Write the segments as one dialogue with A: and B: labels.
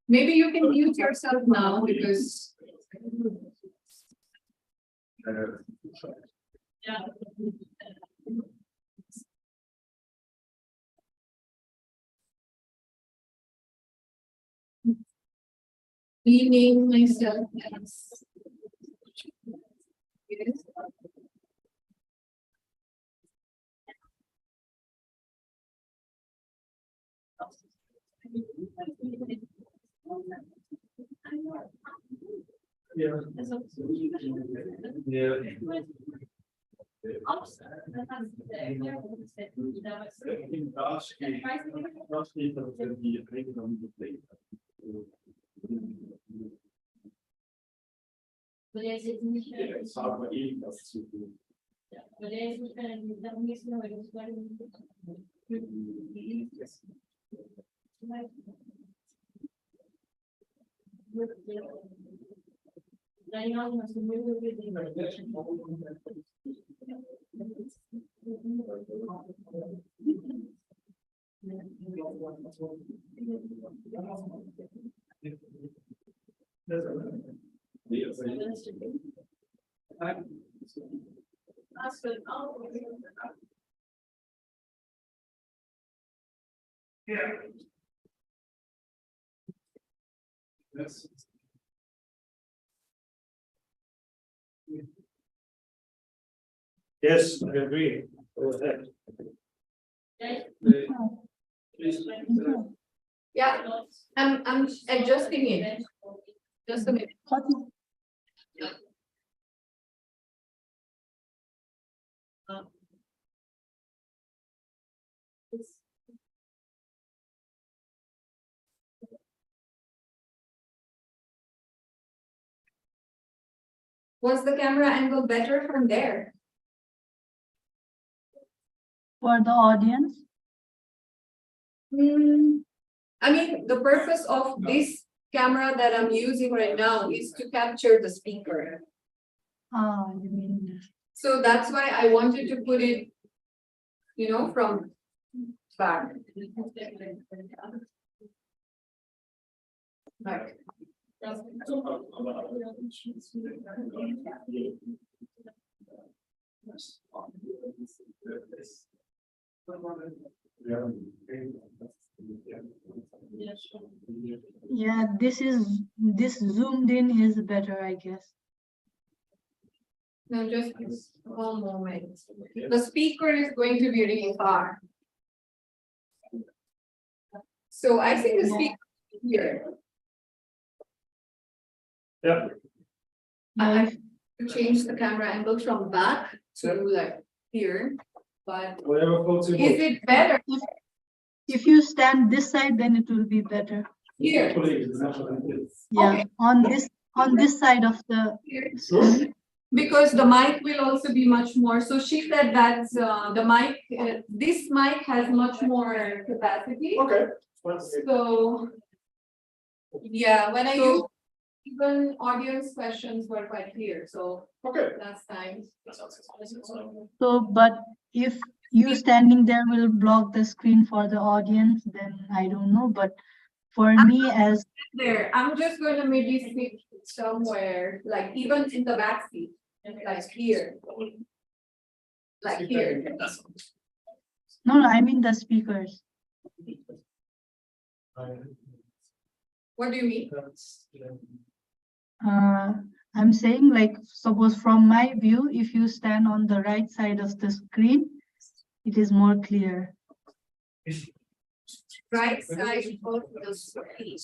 A: Maybe you can mute yourself now because. Yeah. Rename myself as. Yes.
B: Yeah. Yeah. Yes. Yes, I agree. Go ahead.
A: Yeah, I'm adjusting it. Just a minute. Was the camera angle better from there?
C: For the audience?
A: I mean, the purpose of this camera that I'm using right now is to capture the speaker.
C: Ah, you mean,
A: So that's why I wanted to put it, from back. Back.
C: yeah, this zoomed in is better, I guess.
A: Now just one moment. The speaker is going to be really far. So I think the speaker is here.
B: Yeah.
A: I have to change the camera angle from back to like here, but
B: Whatever floats your
A: is
B: boat.
A: it better
C: If you stand this side, then it will be better.
A: here?
C: Yeah,
A: Okay.
C: on this side of the
A: Here?
C: screen.
A: Because the mic will also be much more. So she said that the mic, this mic has much more capacity.
B: Okay.
A: So yeah, when I use even audience questions were quite clear. So
B: Okay.
A: last time.
C: So, but if you standing there will block the screen for the audience, then I don't know. But for me as
A: There, I'm just going to maybe sit somewhere, like even in the back seat, like here. Like here.
C: no, I mean the speakers.
A: What do you mean?
C: I'm saying, like, suppose from my view, if you stand on the right side of the screen, it is more clear.
A: Right side of the screen.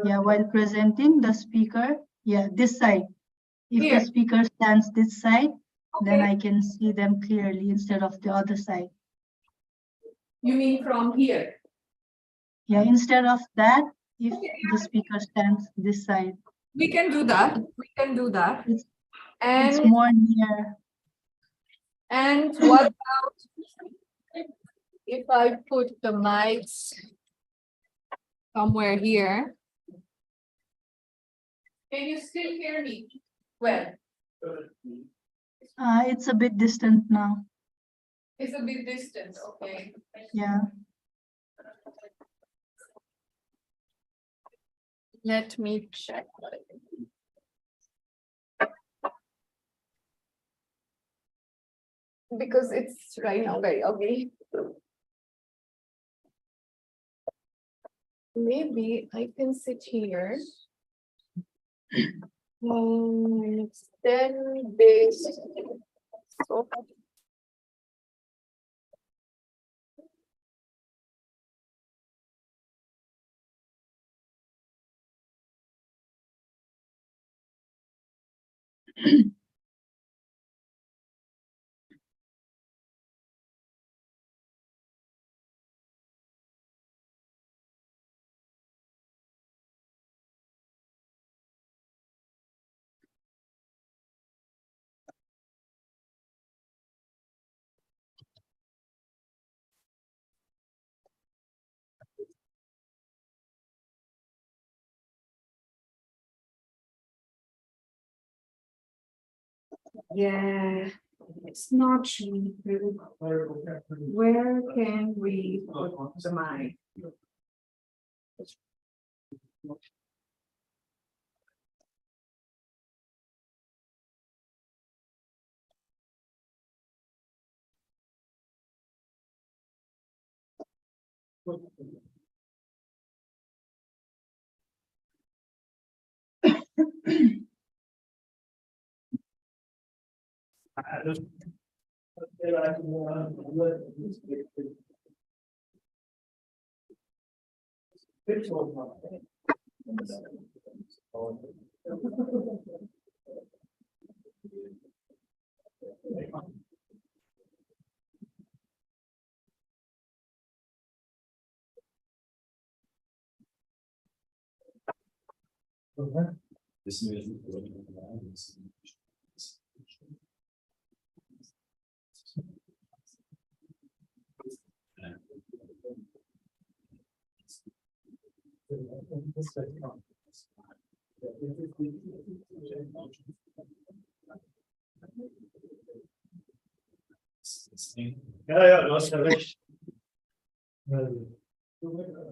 C: Yeah, while presenting the speaker, yeah, this side. If
A: Here.
C: the speaker stands this side, then
A: Okay.
C: I can see them clearly instead of the other side.
A: You mean from here?
C: Yeah, instead of that, if the speaker stands this side,
A: We can do that. We can do that.
C: it's
A: And
C: more near.
A: what about if I put the mics somewhere here? Can you still hear me? Well,
C: It's a bit distant now.
A: it's a bit distant, okay.
C: Yeah.
A: Let me check. Because it's right now very ugly. Maybe I can sit here. Then this. So yeah, it's not showing through. Where can we put the mic?
B: Ja, du hast ja recht.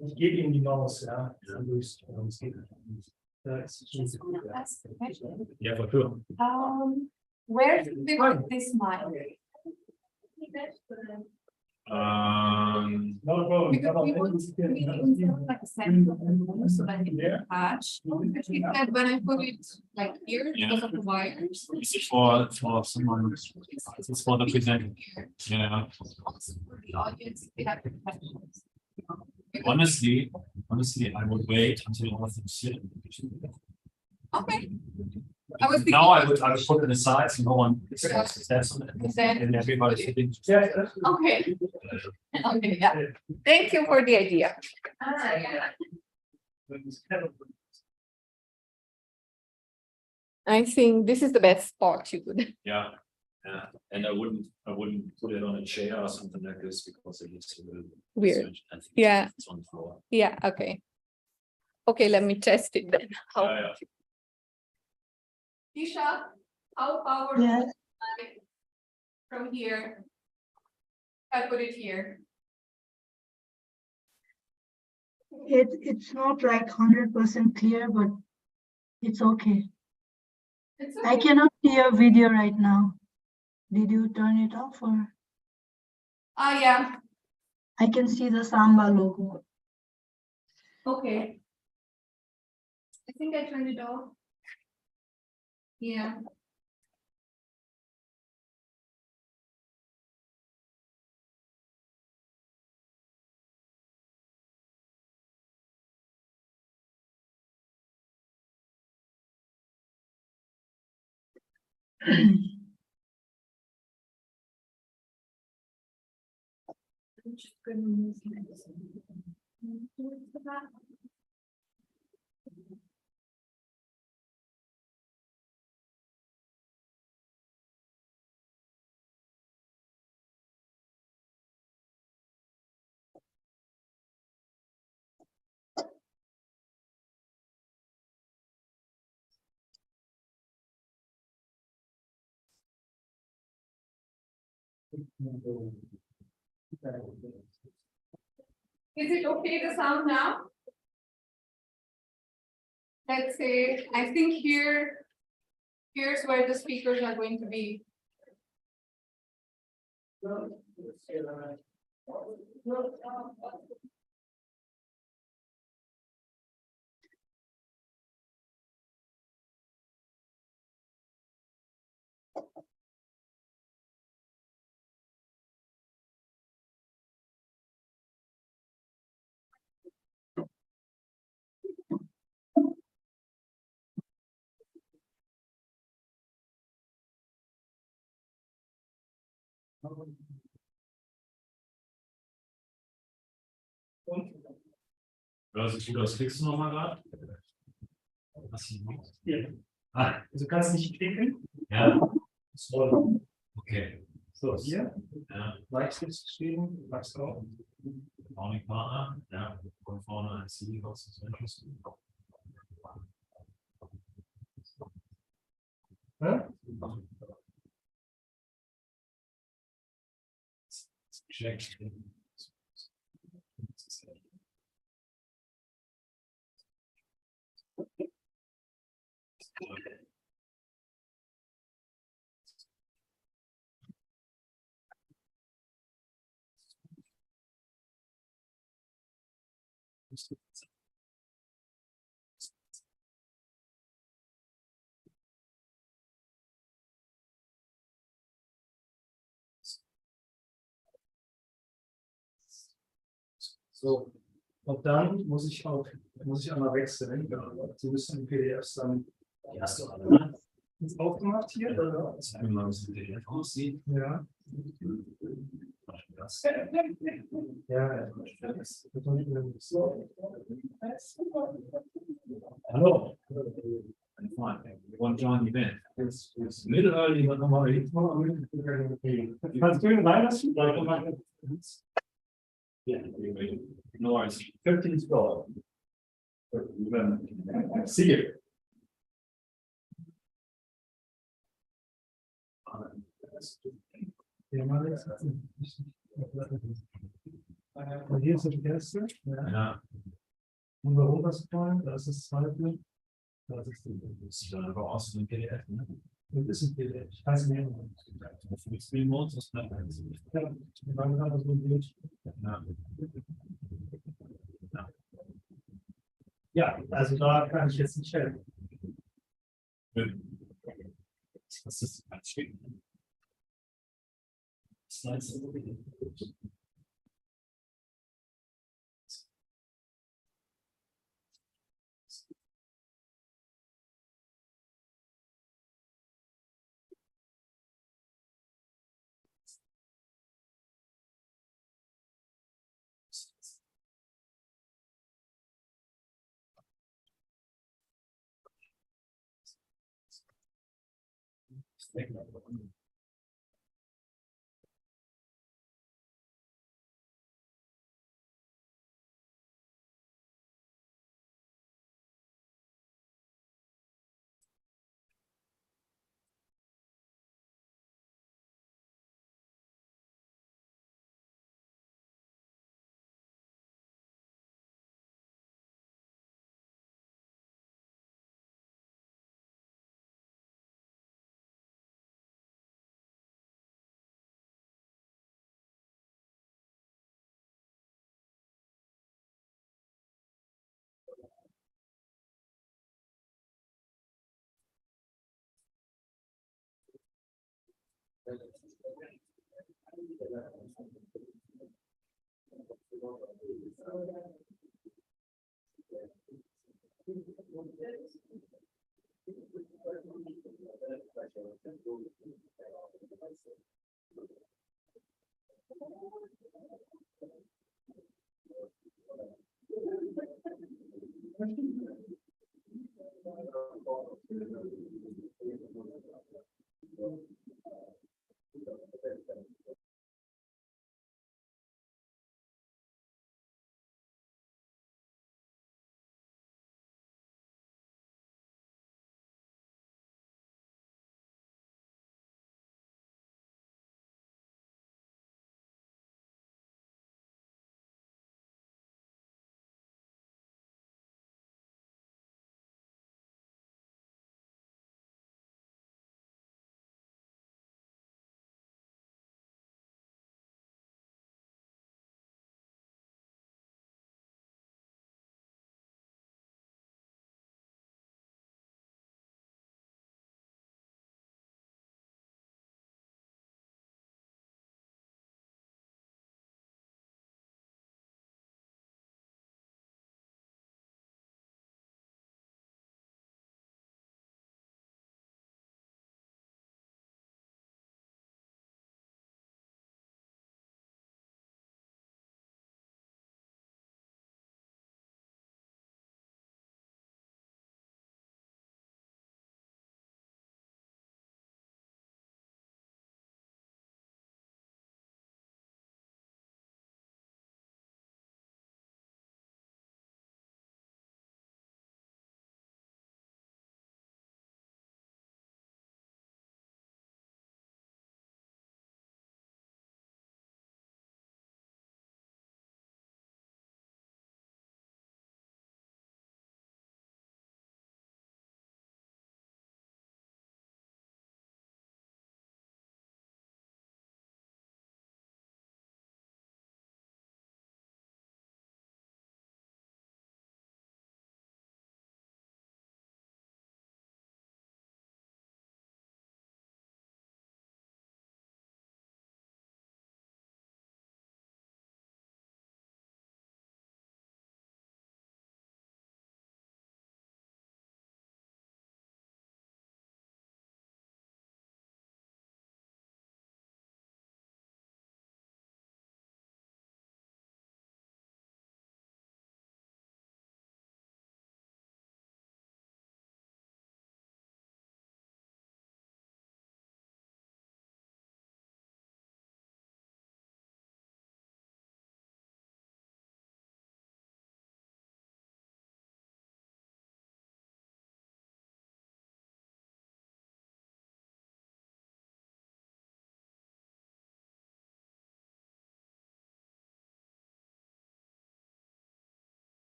B: Ich gebe ihm die Maus, ja. Yeah, for sure.
A: Where do we put this mic?
B: No problem.
A: Because we want like a center so that it can attach. But he said when I put it like here because of the wires.
D: This is for someone, this is for the presenter. Yeah,
A: For the audience, they have to attach.
D: honestly, I would wait until all of them sit.
A: Okay. I was thinking.
D: Now I would put it aside so no one steps on it and everybody's sitting.
B: Yeah.
A: Okay. Okay, yeah. Thank you for the idea. I think this is the best spot you could.
D: Yeah, yeah, and I wouldn't put it on a chair or something like this because it looks a little
A: Weird.
D: I think
A: Yeah.
D: it's on the floor.
A: Yeah, okay. Okay, let me test it then.
D: Yeah.
A: Disha, how powerful
C: Yeah.
A: is it from here? I put it here.
C: It's not like 100% clear, but it's okay.
A: It's
C: I
A: okay.
C: cannot see your video right now. Did you turn it off or?
A: Ah, yeah,
C: I can see the Samba logo.
A: okay. I think I turned it off. Yeah. I'm just gonna move this. Towards the back. Is it okay the sound now? Let's say, I think here's where the speakers are going to be.
D: Hört sich gut aus. Klickst du nochmal gerade? Was hier noch?
B: Hier.
D: Ah,
B: Also kannst nicht klicken.
D: ja,
B: Scrollen.
D: okay.
B: So, hier.
D: Ja,
B: Likes ist geschrieben. Likes drauf.
D: Founding Partner. Ja, von vorne ein CD, was ist das?
B: Ja?
D: Check.
B: So. Und dann muss ich einmal wechseln. Sie müssen PDFs dann.
D: Die hast du alle, ne?
B: Ist aufgemacht hier? Oder?
D: Zeig mir mal, wie das PDF aussieht.
B: Ja.
D: Das.
B: Ja. So. Hallo.
D: One John Event. Middle early, but no more.
B: Kannst du ihn reinlassen?
D: Yeah, no worries.
B: 15 Scroll. See you. Und hier ist das erste. Ja.
D: Ja,
B: Und warum das wollen? Das ist das zweite. Das ist
D: das sieht dann einfach aus wie ein PDF, ne?
B: das ist ein PDF. Ich weiß nicht mehr.
D: Für Screen Modes, das bleibt eins.
B: Ja, wir haben das so ein Bild.
D: Ja.
B: Ja, also da kann ich jetzt nicht helfen.
D: Was ist das? Slides.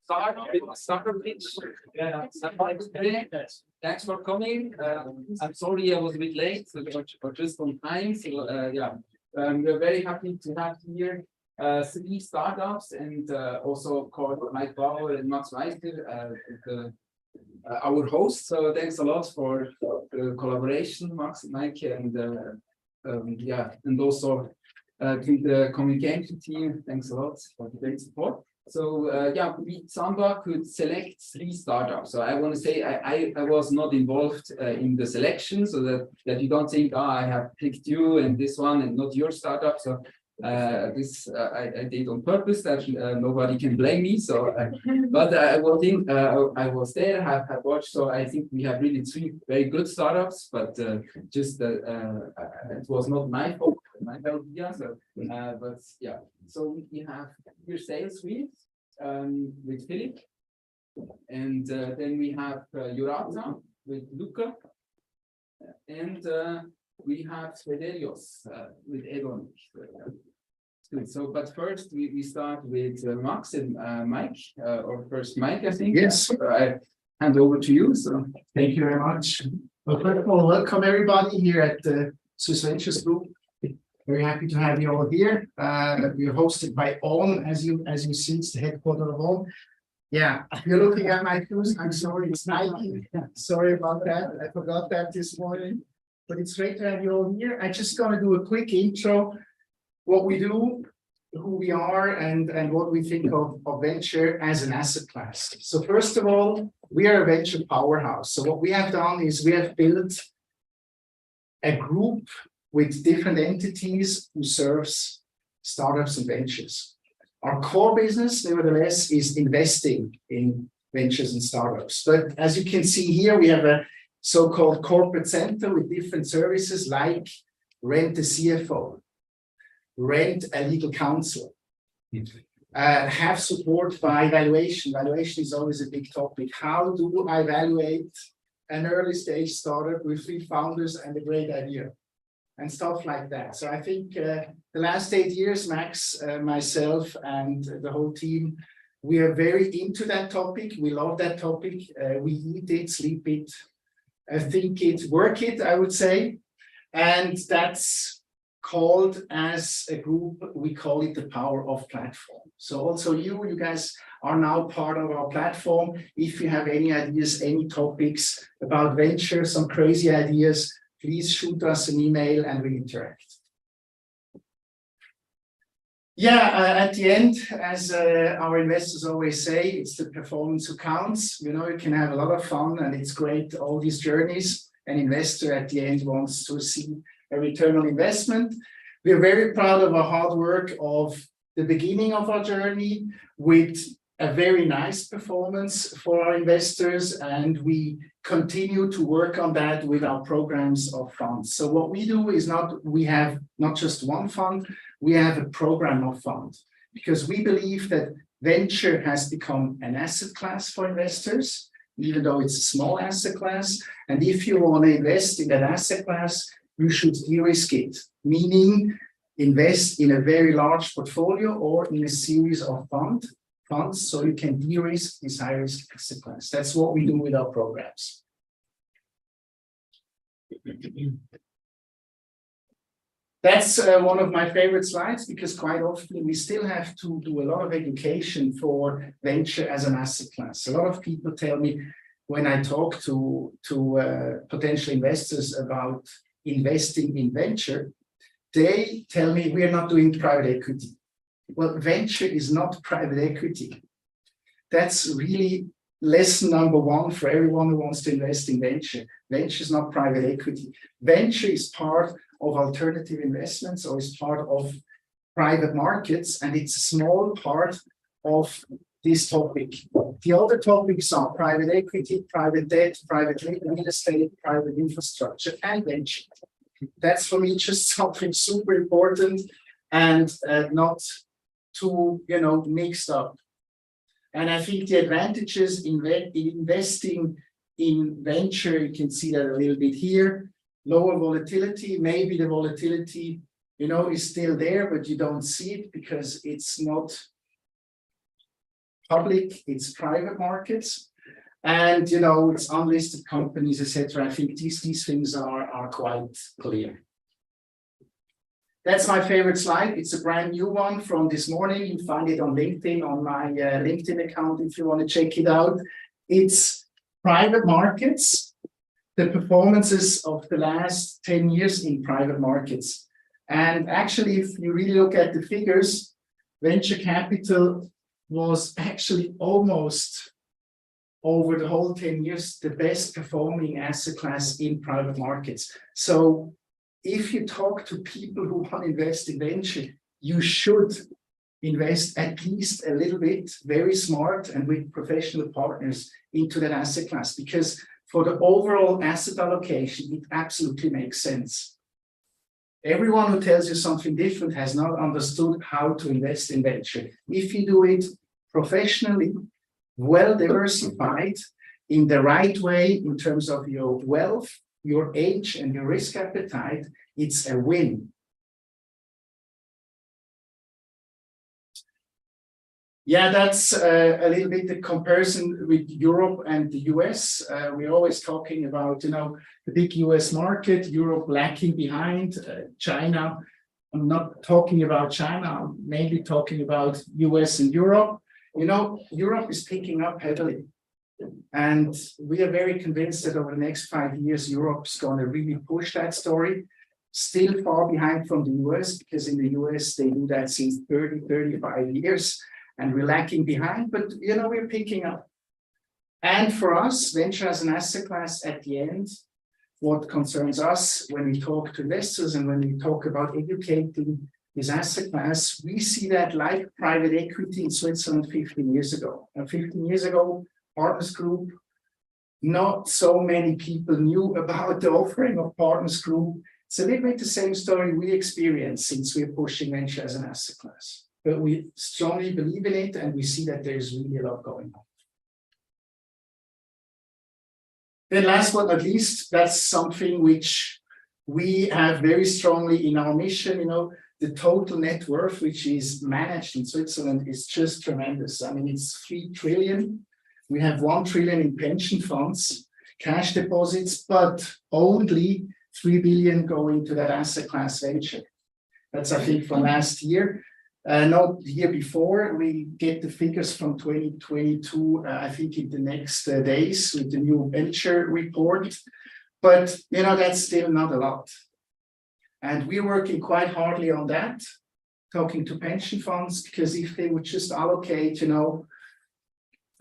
E: start with the starter pitch. Thanks for coming. I'm sorry I was a bit late, but just on time. So we're very happy to have here 3 startups and also called Mike Bauer and Max Meister, our host. So thanks a lot for the collaboration, Max and Mike, and and also to the communication team. Thanks a lot for the great support. So Samba could select 3 startups. So I want to say I was not involved in the selection, so that you don't think, I have picked you and this one and not your startup. So this I did on purpose, that nobody can blame me. So but I was there, have watched. So I think we have really 3 very good startups, but just it was not my fault, my idea. So but yeah, so we have here sales suite with Philip, and then we have Jurata with Luca, and we have Fedelios with Edon. Good. So, but first we start with Max and Mike, or first Mike, I think.
F: Yes.
E: I hand over to you. So
F: Thank you very much. Well, first of all, welcome everybody here at the Swiss Ventures Group. Very happy to have you all here. We're hosted by On, as you see, it's the headquarters of On. Yeah, you're looking at my shoes. I'm sorry, it's Nike. Sorry about that. I forgot that this morning. But it's great to have you all here. I'm just gonna do a quick intro, what we do, who we are, and what we think of venture as an asset class. So first of all, we are a venture powerhouse. So what we have done is we have built a group with different entities who serves startups and ventures. Our core business, nevertheless, is investing in ventures and startups. But as you can see here, we have a so-called corporate center with different services like rent a CFO, rent a legal counsel, have support by valuation. Valuation is always a big topic. How do I evaluate an early stage startup with 3 founders and a great idea? And stuff like that. So I think the last 8 years, Max, myself, and the whole team, we are very into that topic. We love that topic. We eat it, sleep it, think it, work it, I would say. And that's called, as a group, we call it the power of platform. So also you guys are now part of our platform. If you have any ideas, any topics about venture, some crazy ideas, please shoot us an email and we interact. At the end, as our investors always say, it's the performance who counts. You know, you can have a lot of fun and it's great, all these journeys. An investor at the end wants to see a return on investment. We're very proud of our hard work of the beginning of our journey with a very nice performance for our investors, and we continue to work on that with our programs of funds. So what we do is we have not just one fund, we have a program of funds, because we believe that venture has become an asset class for investors, even though it's a small asset class. And if you want to invest in that asset class, you should de-risk it, meaning invest in a very large portfolio or in a series of funds, so you can de-risk this high-risk asset class. That's what we do with our programs. That's one of my favorite slides, because quite often we still have to do a lot of education for venture as an asset class. A lot of people tell me when I talk to potential investors about investing in venture, they tell me we are not doing private equity. Well, venture is not private equity. That's really lesson number 1 for everyone who wants to invest in venture. Venture is not private equity. Venture is part of alternative investments, or is part of private markets, and it's a small part of this topic. The other topics are private equity, private debt, private real estate, private infrastructure, and venture. That's for me just something super important and not too, mixed up. And I think the advantages in investing in venture, you can see that a little bit here. Lower volatility, maybe the volatility, is still there, but you don't see it because it's not public, it's private markets. And, you know, it's unlisted companies, etc. I think these things are quite clear. That's my favorite slide. It's a brand new one from this morning. You find it on LinkedIn, on my LinkedIn account, if you want to check it out. It's private markets, the performances of the last 10 years in private markets. And actually, if you really look at the figures, venture capital was actually almost over the whole 10 years, the best performing asset class in private markets. So if you talk to people who want to invest in venture, you should invest at least a little bit, very smart and with professional partners into that asset class, because for the overall asset allocation, it absolutely makes sense. Everyone who tells you something different has not understood how to invest in venture. If you do it professionally, well diversified, in the right way in terms of your wealth, your age, and your risk appetite, it's a win. Yeah, that's a little bit the comparison with Europe and the US. We're always talking about, you know, the big US market, Europe lacking behind, China. I'm not talking about China, I'm mainly talking about US and Europe. You know, Europe is picking up heavily. And we are very convinced that over the next 5 years, Europe's going to really push that story. Still far behind from the US, because in the US, they do that since 30, 35 years. And we're lacking behind, but you know, we're picking up. And for us, venture as an asset class at the end, what concerns us when we talk to investors and when we talk about educating this asset class, we see that like private equity in Switzerland 15 years ago. And 15 years ago, Partners Group, not so many people knew about the offering of Partners Group. It's a little bit the same story we experienced since we're pushing venture as an asset class. But we strongly believe in it, and we see that there's really a lot going on. Then last but not least, that's something which we have very strongly in our mission. You know, the total net worth, which is managed in Switzerland, is just tremendous. I mean, it's 3 trillion. We have 1 trillion in pension funds, cash deposits, but only 3 billion go into that asset class venture. That's, I think, from last year. Not the year before. We get the figures from 2022, I think in the next days with the new venture report. But, you know, that's still not a lot. And we're working quite hardly on that, talking to pension funds, because if they would just allocate, you know,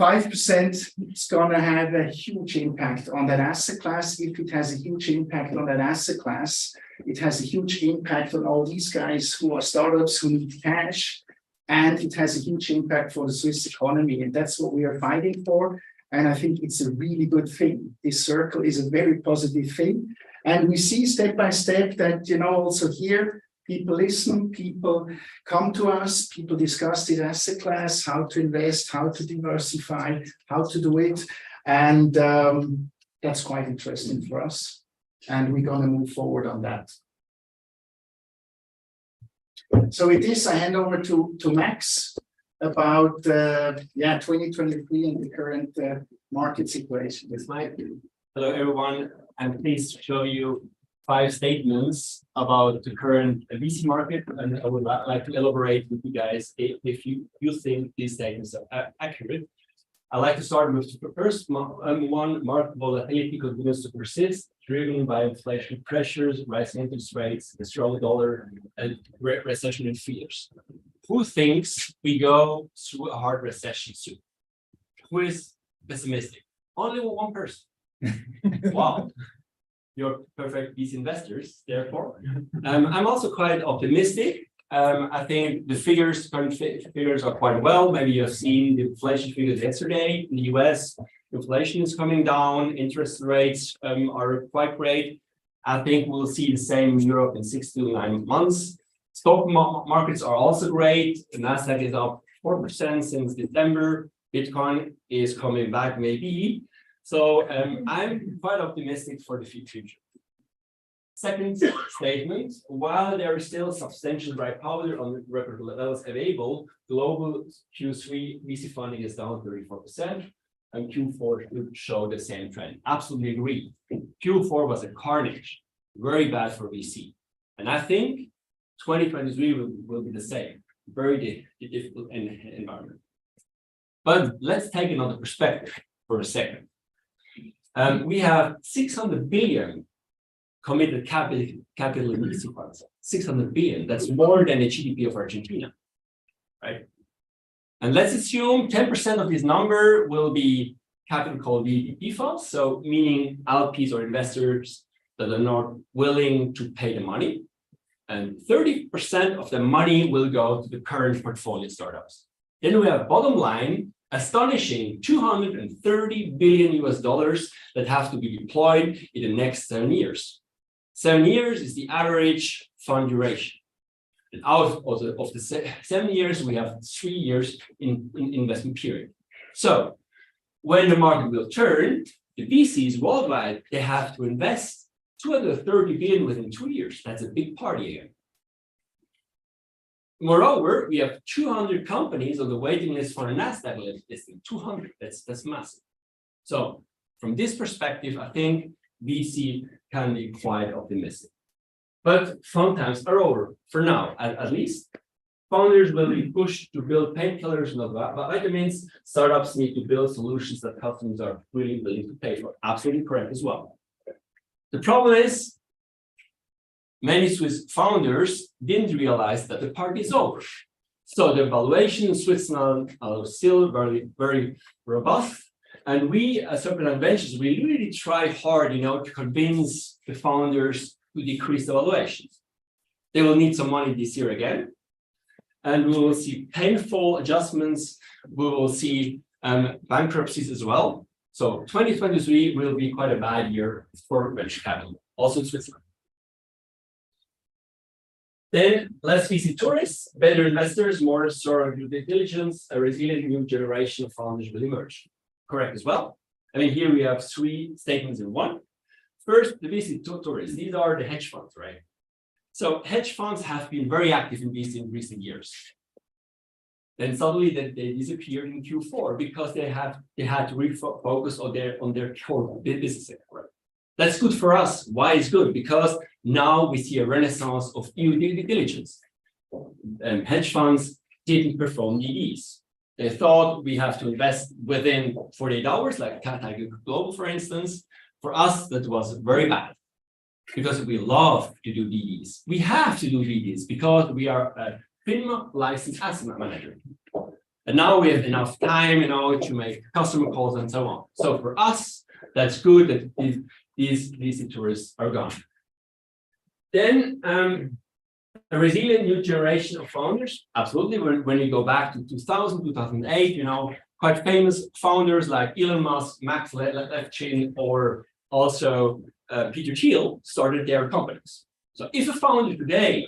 F: 5%, it's going to have a huge impact on that asset class. If it has a huge impact on that asset class, it has a huge impact on all these guys who are startups who need cash, and it has a huge impact for the Swiss economy. And that's what we are fighting for. And I think it's a really good thing. This circle is a very positive thing. And we see step by step that, you know, also here, people listen, people come to us, people discuss this asset class, how to invest, how to diversify, how to do it. And that's quite interesting for us. And we're going to move forward on that. So with this, I hand over to Max about 2023 and the current market situation.
G: Yes, Mike. Hello, everyone. I'm pleased to show you 5 statements about the current VC market, and I would like to elaborate with you guys if you think these statements are accurate. I'd like to start with the first one. Market volatility continues to persist, driven by inflation pressures, rising interest rates, the strong dollar, and recession fears. Who thinks we go through a hard recession soon? Who is pessimistic? Only one person. Wow. You're perfect VC investors, therefore. I'm also quite optimistic. I think the current figures are quite well. Maybe you have seen the inflation figures yesterday in the US. Inflation is coming down, interest rates are quite great. I think we'll see the same in Europe in 6 to 9 months. Stock markets are also great. The Nasdaq is up 4% since December. Bitcoin is coming back maybe. So I'm quite optimistic for the future. Second statement, while there is still substantial dry powder on record levels available, global Q3 VC funding is down 34%, and Q4 should show the same trend. Absolutely agree. Q4 was a carnage, very bad for VC. And I think 2023 will be the same, very difficult environment. But let's take another perspective for a second. We have 600 billion committed capital in VC funds. 600 billion, that's more than the GDP of Argentina, right? And let's assume 10% of this number will be capital called VP funds, so meaning LPs or investors that are not willing to pay the money. And 30% of the money will go to the current portfolio startups. Then we have bottom line, astonishing $230 billion that have to be deployed in the next 7 years. 7 years is the average fund duration. And out of the 7 years, we have 3 years in investment period. So when the market will turn, the VCs worldwide, they have to invest 230 billion within 2 years. That's a big party again. Moreover, we have 200 companies on the waiting list for a Nasdaq listing. 200, that's massive. So from this perspective, I think VC can be quite optimistic. But fun times are over, for now, at least. Founders will be pushed to build painkillers, not vitamins. Startups need to build solutions that customers are really willing to pay for. Absolutely correct as well. The problem is, many Swiss founders didn't realize that the party is over. So the valuation in Switzerland are still very, very robust. And we, as Serpentine Ventures, we really try hard, to convince the founders to decrease the valuations. They will need some money this year again. And we will see painful adjustments. We will see bankruptcies as well. So 2023 will be quite a bad year for venture capital, also in Switzerland. Then less VC tourists, better investors, more thorough due diligence, a resilient new generation of founders will emerge. Correct as well. I mean, here we have 3 statements in one. First, the VC tourists, these are the hedge funds, right? So hedge funds have been very active in VC in recent years. Then suddenly they disappeared in Q4 because they had to refocus on their core business. Right? That's good for us. Why is good? Because now we see a renaissance of due diligence. Hedge funds didn't perform DDs. They thought we have to invest within 48 hours, like Tiger Global, for instance. For us, that was very bad because we love to do DDs. We have to do DDs because we are a FINMA licensed asset manager. And now we have enough time, to make customer calls and so on. So for us, that's good that these tourists are gone. Then a resilient new generation of founders. Absolutely. When you go back to 2000, 2008, quite famous founders like Elon Musk, Max Levchin, or also Peter Thiel started their companies. So if a founder today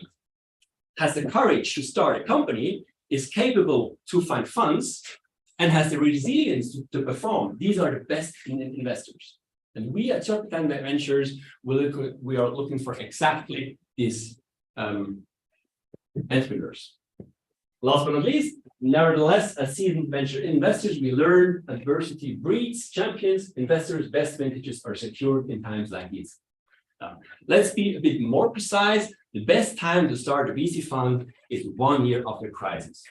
G: has the courage to start a company, is capable to find funds, and has the resilience to perform, these are the best investors. And we at Serpentine Ventures, we are looking for exactly these entrepreneurs. Last but not least, nevertheless, as seasoned venture investors, we learn adversity breeds champions. Investors' best vintages are secured in times like these. Let's be a bit more precise. The best time to start a VC fund is 1 year after crisis.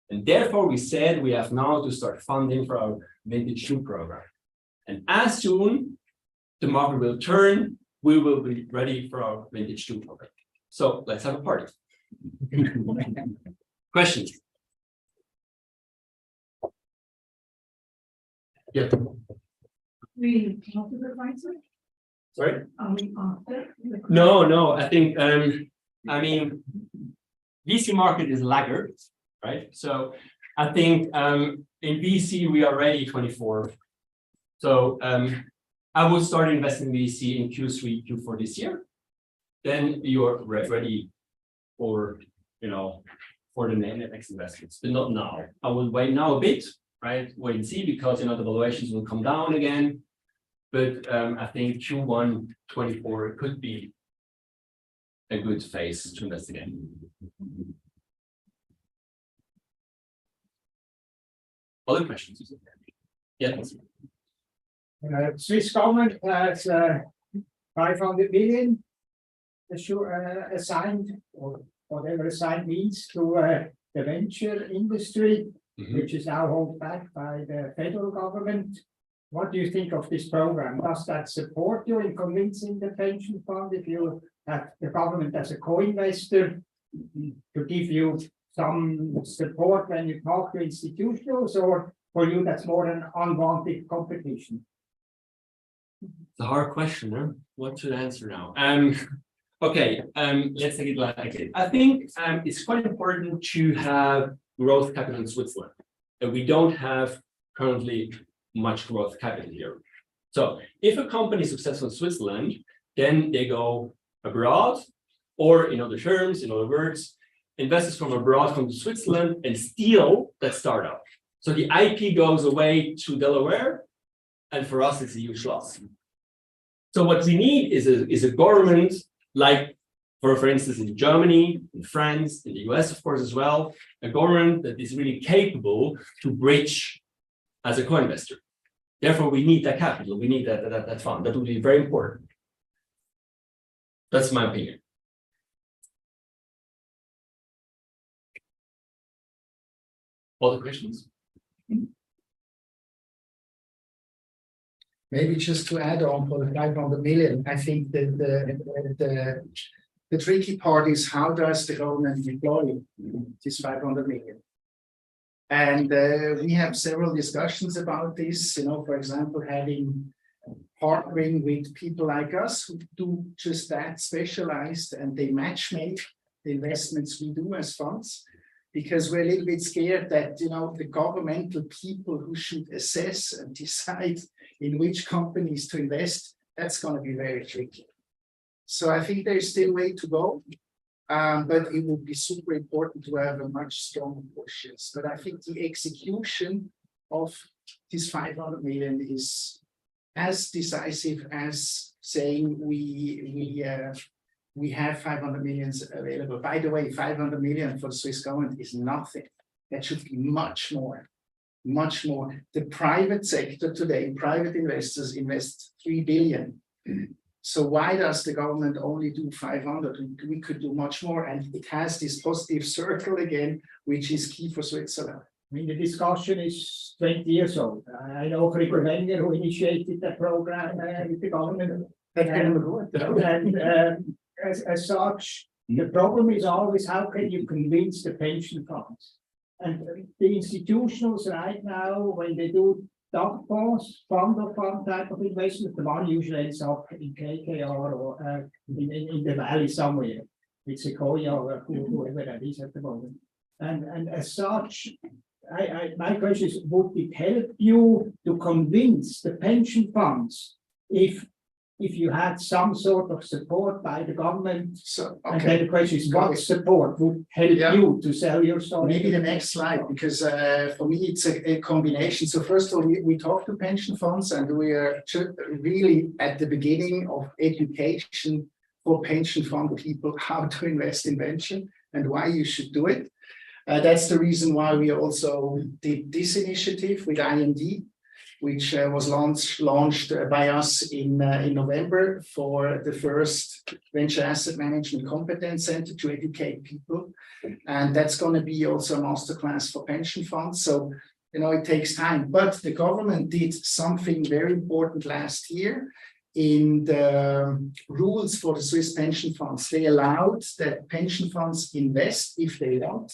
G: And therefore, we said we have now to start funding for our Vintage 2 program. And as soon the market will turn, we will be ready for our Vintage 2 program. So let's have a party. Questions? Yeah.
A: We after the crisis?
G: Sorry?
A: Are we after the crisis?
G: No, I think, VC market is laggard, right? So I think in VC, we are ready 24. So I will start investing in VC in Q3, Q4 this year. Then you're ready for, for the next investments, but not now. I will wait now a bit, right? Wait and see, because, the valuations will come down again. But I think Q1 24 could be a good phase to invest again. Other questions? Yeah.
H: Swiss government has 500 million assigned, or whatever assigned means, to the venture industry, which is now held back by the federal government. What do you think of this program? Does that support you in convincing the pension fund, if you have the government as a co-investor, to give you some support when you talk to institutionals, or for you that's more an unwanted competition?
G: It's a hard question, huh? What should I answer now? Okay, let's take it like this. I think it's quite important to have growth capital in Switzerland. And we don't have currently much growth capital here. So if a company is successful in Switzerland, then they go abroad, or in other terms, in other words, investors from abroad come to Switzerland and steal that startup. So the IP goes away to Delaware, and for us, it's a huge loss. So what we need is a government, like for instance, in Germany, in France, in the US, of course, as well, a government that is really capable to bridge as a co-investor. Therefore, we need that capital, we need that fund. That would be very important. That's my opinion. Other questions?
F: Maybe just to add on for the 500 million, I think that the tricky part is, how does the government deploy this 500 million? And we have several discussions about this, you know, for example, partnering with people like us who do just that, specialized, and they match make the investments we do as funds, because we're a little bit scared that, you know, the governmental people who should assess and decide in which companies to invest, that's going to be very tricky. So I think there's still a way to go, but it would be super important to have a much stronger push. But I think the execution of this 500 million is as decisive as saying we have 500 million available. By the way, 500 million for the Swiss government is nothing. That should be much more. Much more. The private sector today, private investors invest 3 billion. So why does the government only do 500? We could do much more, and it has this positive circle again, which is key for Switzerland.
H: I mean, the discussion is 20 years old. I know Gregor Wenger, who initiated that program with the government. And as such, the problem is always, how can you convince the pension funds? And the institutionals right now, when they do fund of fund type of investment, the money usually ends up in KKR or in the valley somewhere. It's Sequoia or whoever that is at the moment. And as such, my question is, would it help you to convince the pension funds if you had some sort of support by the government?
F: So,
H: and then the question is, what support would help you to sell your story?
F: Maybe the next slide, because for me it's a combination. So first of all, we talk to pension funds, and we are really at the beginning of education for pension fund people, how to invest in venture and why you should do it. That's the reason why we also did this initiative with IMD, which was launched by us in November for the first venture asset management competence center to educate people. And that's going to be also a masterclass for pension funds. So, you know, it takes time, but the government did something very important last year. In the rules for the Swiss pension funds, they allowed that pension funds invest, if they want,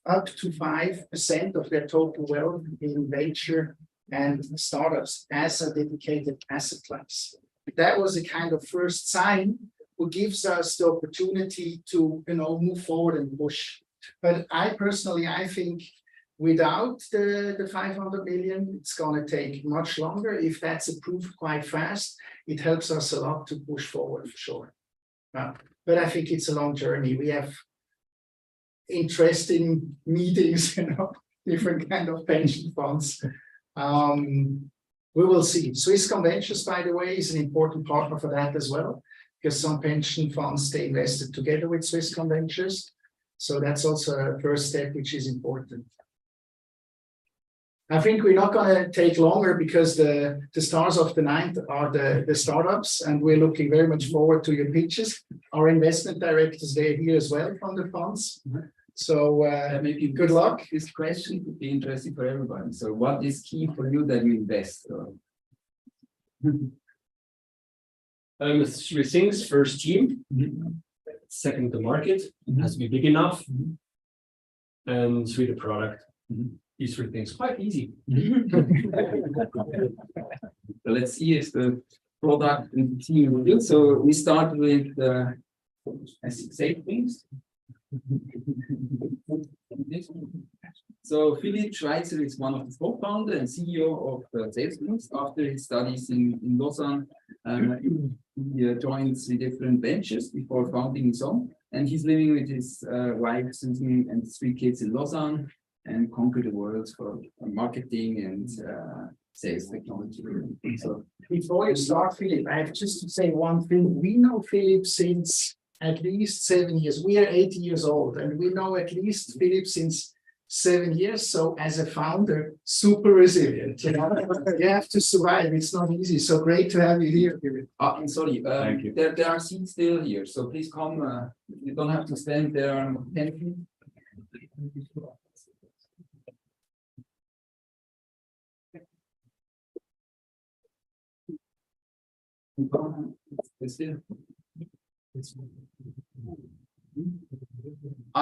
F: up to 5% of their total wealth in venture and startups as a dedicated asset class. That was a kind of first sign who gives us the opportunity to, you know, move forward and push. But I think without the 500 million, it's going to take much longer. If that's approved quite fast, it helps us a lot to push forward for sure. But I think it's a long journey. We have interesting meetings, you know, different kind of pension funds. We will see. Swisscom Ventures, by the way, is an important partner for that as well. because some pension funds, they invested together with Swisscom Ventures. So that's also a first step, which is important. I think we're not going to take longer because the stars of the night are the startups, and we're looking very much forward to your pitches. Our investment directors, they're here as well from the funds. So
E: Maybe
F: good luck.
E: This question could be interesting for everybody. So what is key for you that you invest?
G: Three things. First, team. Second, the market has to be big enough. And three, the product. These three things quite easy.
E: So let's see if the product and the team will do. So we start with SalesWings. So Philipp Schweitzer is one of the co-founder and CEO of SalesWings. After his studies in Lausanne, he joined 3 different ventures before founding his own. And he's living with his wife Susan and 3 kids in Lausanne, and conquer the world for marketing and sales technology. So
F: Before you start, Philip, I have just to say one thing. We know Philip since at least 7 years. We are 80 years old, and we know at least Philip since 7 years. So as a founder, super resilient. You know? You have to survive. It's not easy. So great to have you here, Philip.
E: I'm sorry,
G: Thank you.
E: there are seats still here, so please come. You don't have to stand there. 10 feet.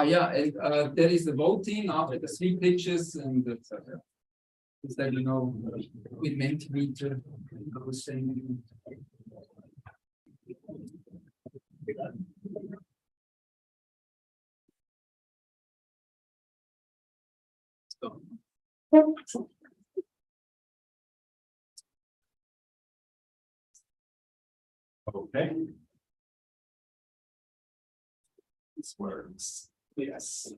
E: Yeah, and there is the voting after the 3 pitches, and just that you know, with Mentimeter, I was saying.
D: Okay. This works. Yes.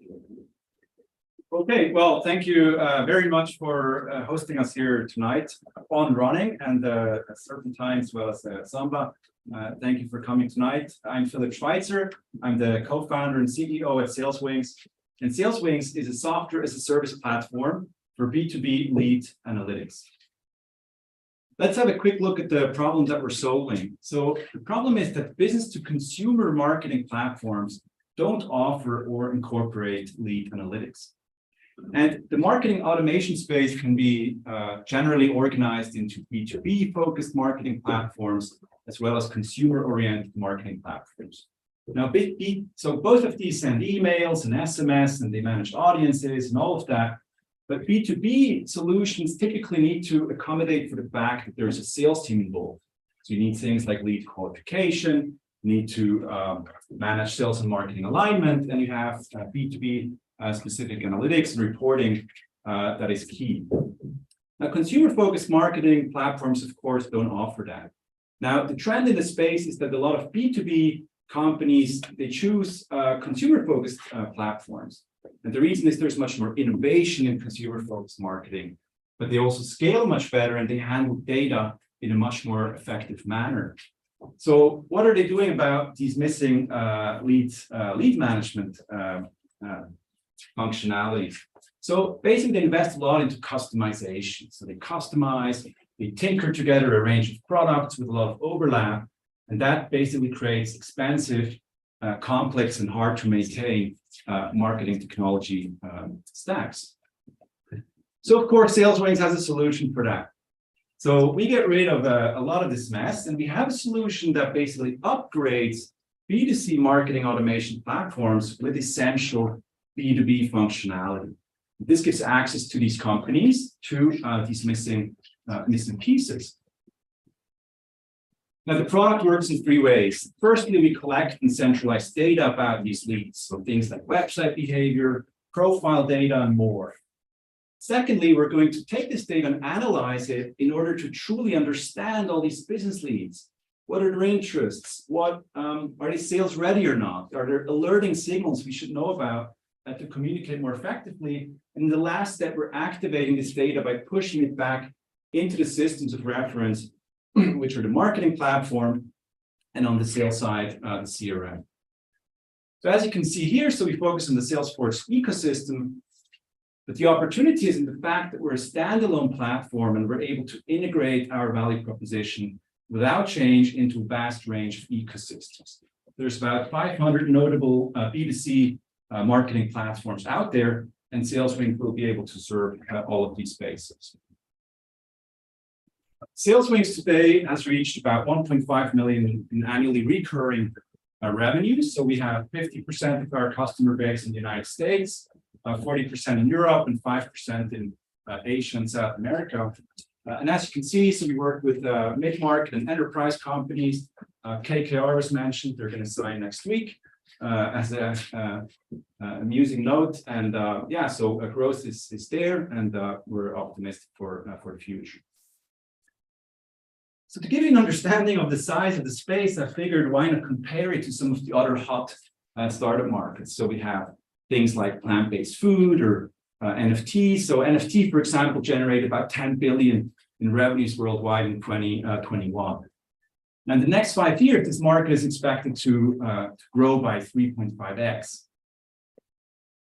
B: Okay, well, thank you very much for hosting us here tonight on Running, and at certain times as well as Samba. Thank you for coming tonight. I'm Philipp Schweitzer. I'm the co-founder and CEO at SalesWings. And SalesWings is a software as a service platform for B2B lead analytics. Let's have a quick look at the problem that we're solving. So the problem is that business to consumer marketing platforms don't offer or incorporate lead analytics. And the marketing automation space can be generally organized into B2B focused marketing platforms, as well as consumer oriented marketing platforms. Now, so both of these send emails and SMS, and they manage audiences and all of that. But B2B solutions typically need to accommodate for the fact that there's a sales team involved. So you need things like lead qualification, you need to manage sales and marketing alignment, and you have B2B specific analytics and reporting that is key. Now, consumer-focused marketing platforms, of course, don't offer that. Now, the trend in the space is that a lot of B2B companies, they choose consumer-focused platforms. And the reason is there's much more innovation in consumer-focused marketing, but they also scale much better and they handle data in a much more effective manner. So what are they doing about these missing lead management functionalities? So basically they invest a lot into customization. So they customize, they tinker together a range of products with a lot of overlap, and that basically creates expensive, complex and hard to maintain marketing technology stacks. So of course, SalesWings has a solution for that. So we get rid of a lot of this mess, and we have a solution that basically upgrades B2C marketing automation platforms with essential B2B functionality. This gives access to these companies to these missing pieces. Now, the product works in 3 ways. Firstly, we collect and centralize data about these leads, so things like website behavior, profile data, and more. Secondly, we're going to take this data and analyze it in order to truly understand all these business leads. What are their interests? What are they sales ready or not? Are there alerting signals we should know about to communicate more effectively? And the last step, we're activating this data by pushing it back into the systems of reference, which are the marketing platform, and on the sales side, the CRM. So as you can see here, so we focus on the Salesforce ecosystem, but the opportunity is in the fact that we're a standalone platform and we're able to integrate our value proposition without change into a vast range of ecosystems. There's about 500 notable B2C marketing platforms out there, and SalesWing will be able to serve all of these spaces. SalesWing today has reached about 1.5 million in annually recurring revenues. So we have 50% of our customer base in the United States, 40% in Europe, and 5% in Asia and South America. And as you can see, so we work with mid-market and enterprise companies. KKR was mentioned, they're going to sign next week as a amusing note. And yeah, so growth is there, and we're optimistic for the future. So to give you an understanding of the size of the space, I figured why not compare it to some of the other hot startup markets. So we have things like plant-based food or NFT. So NFT, for example, generated about 10 billion in revenues worldwide in 2021. And the next 5 years, this market is expected to grow by 3.5x.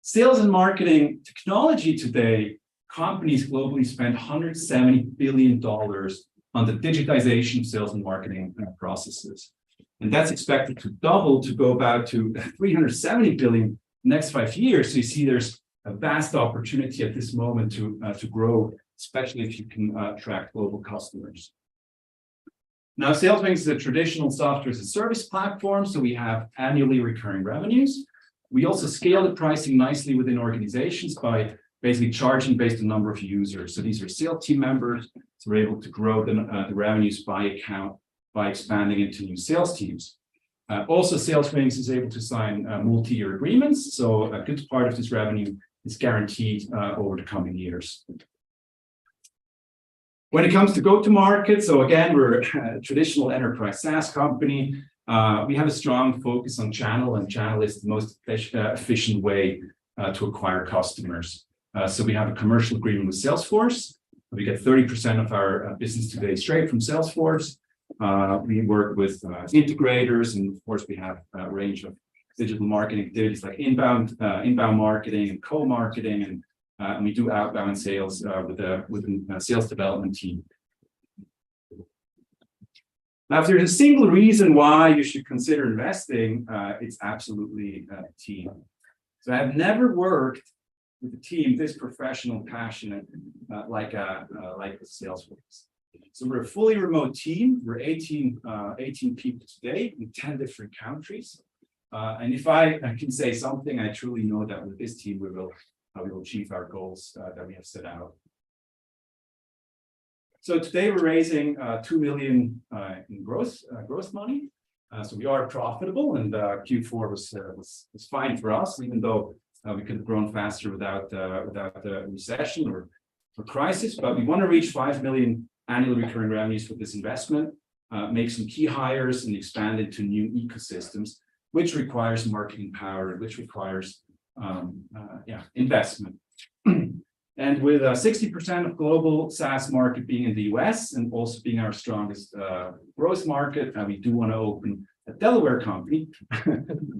B: Sales and marketing technology today, companies globally spend $170 billion on the digitization of sales and marketing processes. And that's expected to double to go about to 370 billion next 5 years. So you see there's a vast opportunity at this moment to grow, especially if you can attract global customers. Now, SalesWing is a traditional software as a service platform, so we have annually recurring revenues. We also scale the pricing nicely within organizations by basically charging based on number of users. So these are sales team members, so we're able to grow the revenues by account by expanding into new sales teams. Also, SalesWing is able to sign multi-year agreements, so a good part of this revenue is guaranteed over the coming years. When it comes to go-to-market, so again, we're a traditional enterprise SaaS company. We have a strong focus on channel, and channel is the most efficient way to acquire customers. So we have a commercial agreement with Salesforce. We get 30% of our business today straight from Salesforce. We work with integrators, and of course, we have a range of digital marketing activities like inbound marketing and co-marketing, and we do outbound sales with a sales development team. Now, if there's a single reason why you should consider investing, it's absolutely a team. So I've never worked with a team this professional, passionate, like with Salesforce. So we're a fully remote team. We're 18 people today in 10 different countries. And if I can say something, I truly know that with this team, we will achieve our goals that we have set out. So today we're raising 2 million in gross money. So we are profitable, and Q4 was fine for us, even though we could have grown faster without the recession or crisis. But we want to reach 5 million annual recurring revenues with this investment, make some key hires, and expand into new ecosystems, which requires marketing power, which requires investment. And with 60% of global SaaS market being in the US and also being our strongest growth market, we do want to open a Delaware company,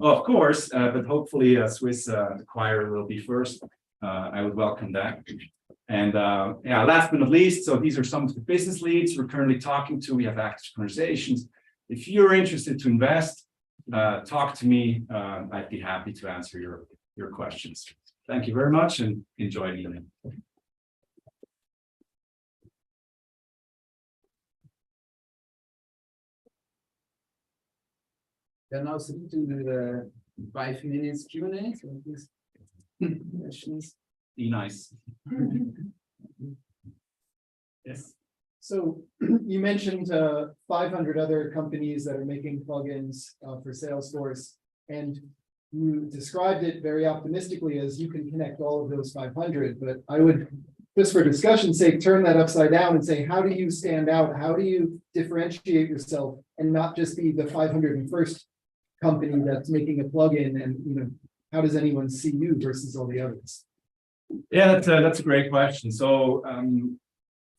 B: of course, but hopefully a Swiss acquirer will be first. I would welcome that. And last but not least, so these are some of the business leads we're currently talking to. We have active conversations. If you're interested to invest, talk to me. I'd be happy to answer your questions. Thank you very much, and enjoy the evening.
E: Then now switch to the 5 minutes Q&A. So please, questions.
B: Be nice.
I: Yes. So you mentioned 500 other companies that are making plugins for Salesforce, and you described it very optimistically as you can connect all of those 500. But I would, just for discussion's sake, turn that upside down and say, how do you stand out? How do you differentiate yourself and not just be the 501st company that's making a plugin? And how does anyone see you versus all the others?
B: Yeah, that's a great question. So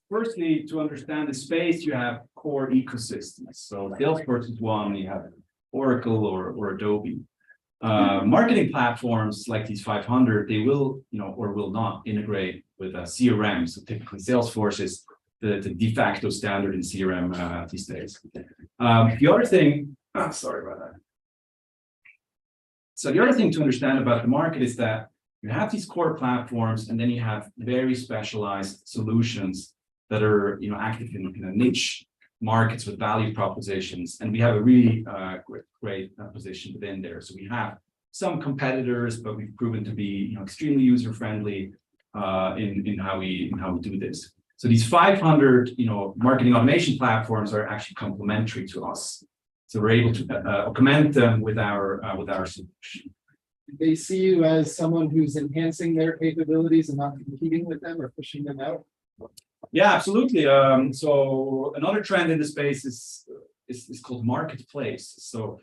B: firstly, to understand the space, you have core ecosystems. So Salesforce is one, you have Oracle or Adobe. Marketing platforms like these 500, they will, or will not integrate with a CRM. So typically Salesforce is the de facto standard in CRM these days. The other thing, sorry about that. So the other thing to understand about the market is that you have these core platforms, and then you have very specialized solutions that are, active in a niche markets with value propositions, and we have a really great position within there. So we have some competitors, but we've proven to be, extremely user friendly in how we do this. So these 500, marketing automation platforms are actually complementary to us. So we're able to augment them with our solution.
I: They see you as someone who's enhancing their capabilities and not competing with them or pushing them out.
B: Yeah, absolutely. So another trend in the space is called marketplace. So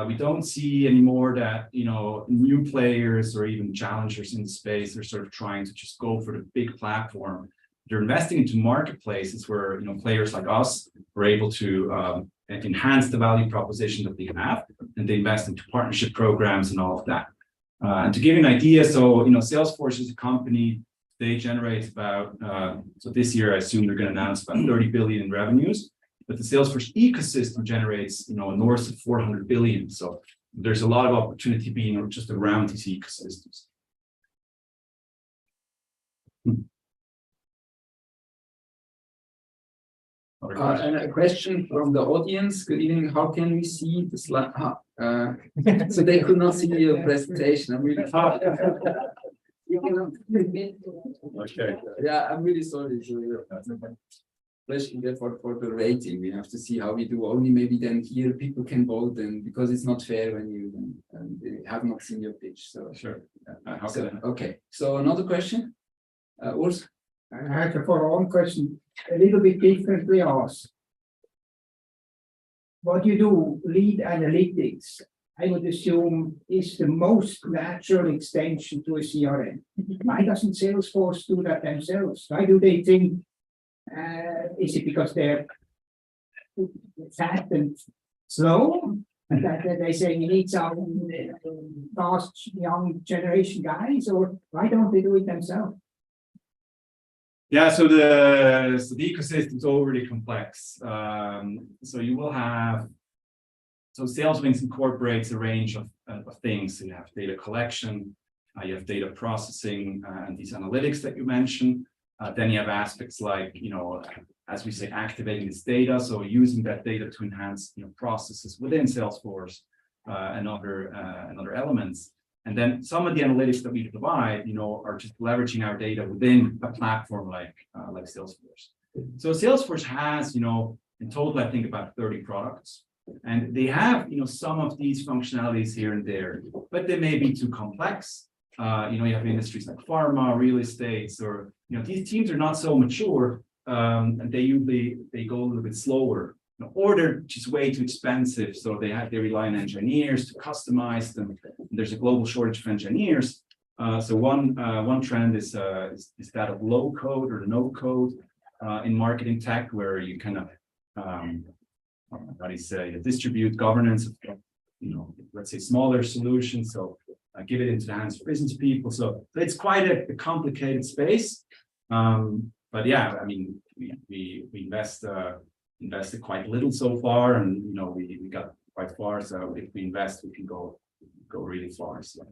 B: we don't see anymore that, new players or even challengers in the space are sort of trying to just go for the big platform. They're investing into marketplaces where, players like us are able to enhance the value proposition that they have, and they invest into partnership programs and all of that. And to give you an idea, so, Salesforce is a company, they generate about, so this year, I assume they're going to announce about 30 billion in revenues, but the Salesforce ecosystem generates, north of 400 billion. So there's a lot of opportunity being just around these ecosystems.
E: And a question from the audience. Good evening. How can we see the slide? So they could not see your presentation. I'm really sorry.
B: Okay.
E: Yeah, I'm really sorry. Especially for the rating, we have to see how we do. Only maybe then here people can vote, and because it's not fair when you have not seen your pitch. So
B: Sure.
E: Okay. So another question, Urs.
H: I have a follow-on question, a little bit differently asked. What you do, lead analytics, I would assume is the most natural extension to a CRM. Why doesn't Salesforce do that themselves? Why do they think, is it because they're fat and slow? And that they say you need some fast young generation guys, or why don't they do it themselves?
B: Yeah, so the ecosystem is overly complex. So you will have, so SalesWings incorporates a range of things. So you have data collection, you have data processing, and these analytics that you mentioned. Then you have aspects like, as we say, activating this data. So using that data to enhance, processes within Salesforce and other elements. And then some of the analytics that we provide, are just leveraging our data within a platform like Salesforce. So Salesforce has, in total, I think about 30 products, and they have, some of these functionalities here and there, but they may be too complex. You have industries like pharma, real estate, or, these teams are not so mature, and they go a little bit slower. Or they're just way too expensive, so they rely on engineers to customize them. There's a global shortage of engineers. So one trend is that of low code or no code in marketing tech, where you kind of distribute governance of, let's say smaller solutions. So give it into the hands of business people. So it's quite a complicated space. But yeah, I mean, we invested quite little so far, and we got quite far. So if we invest, we can go really far. So.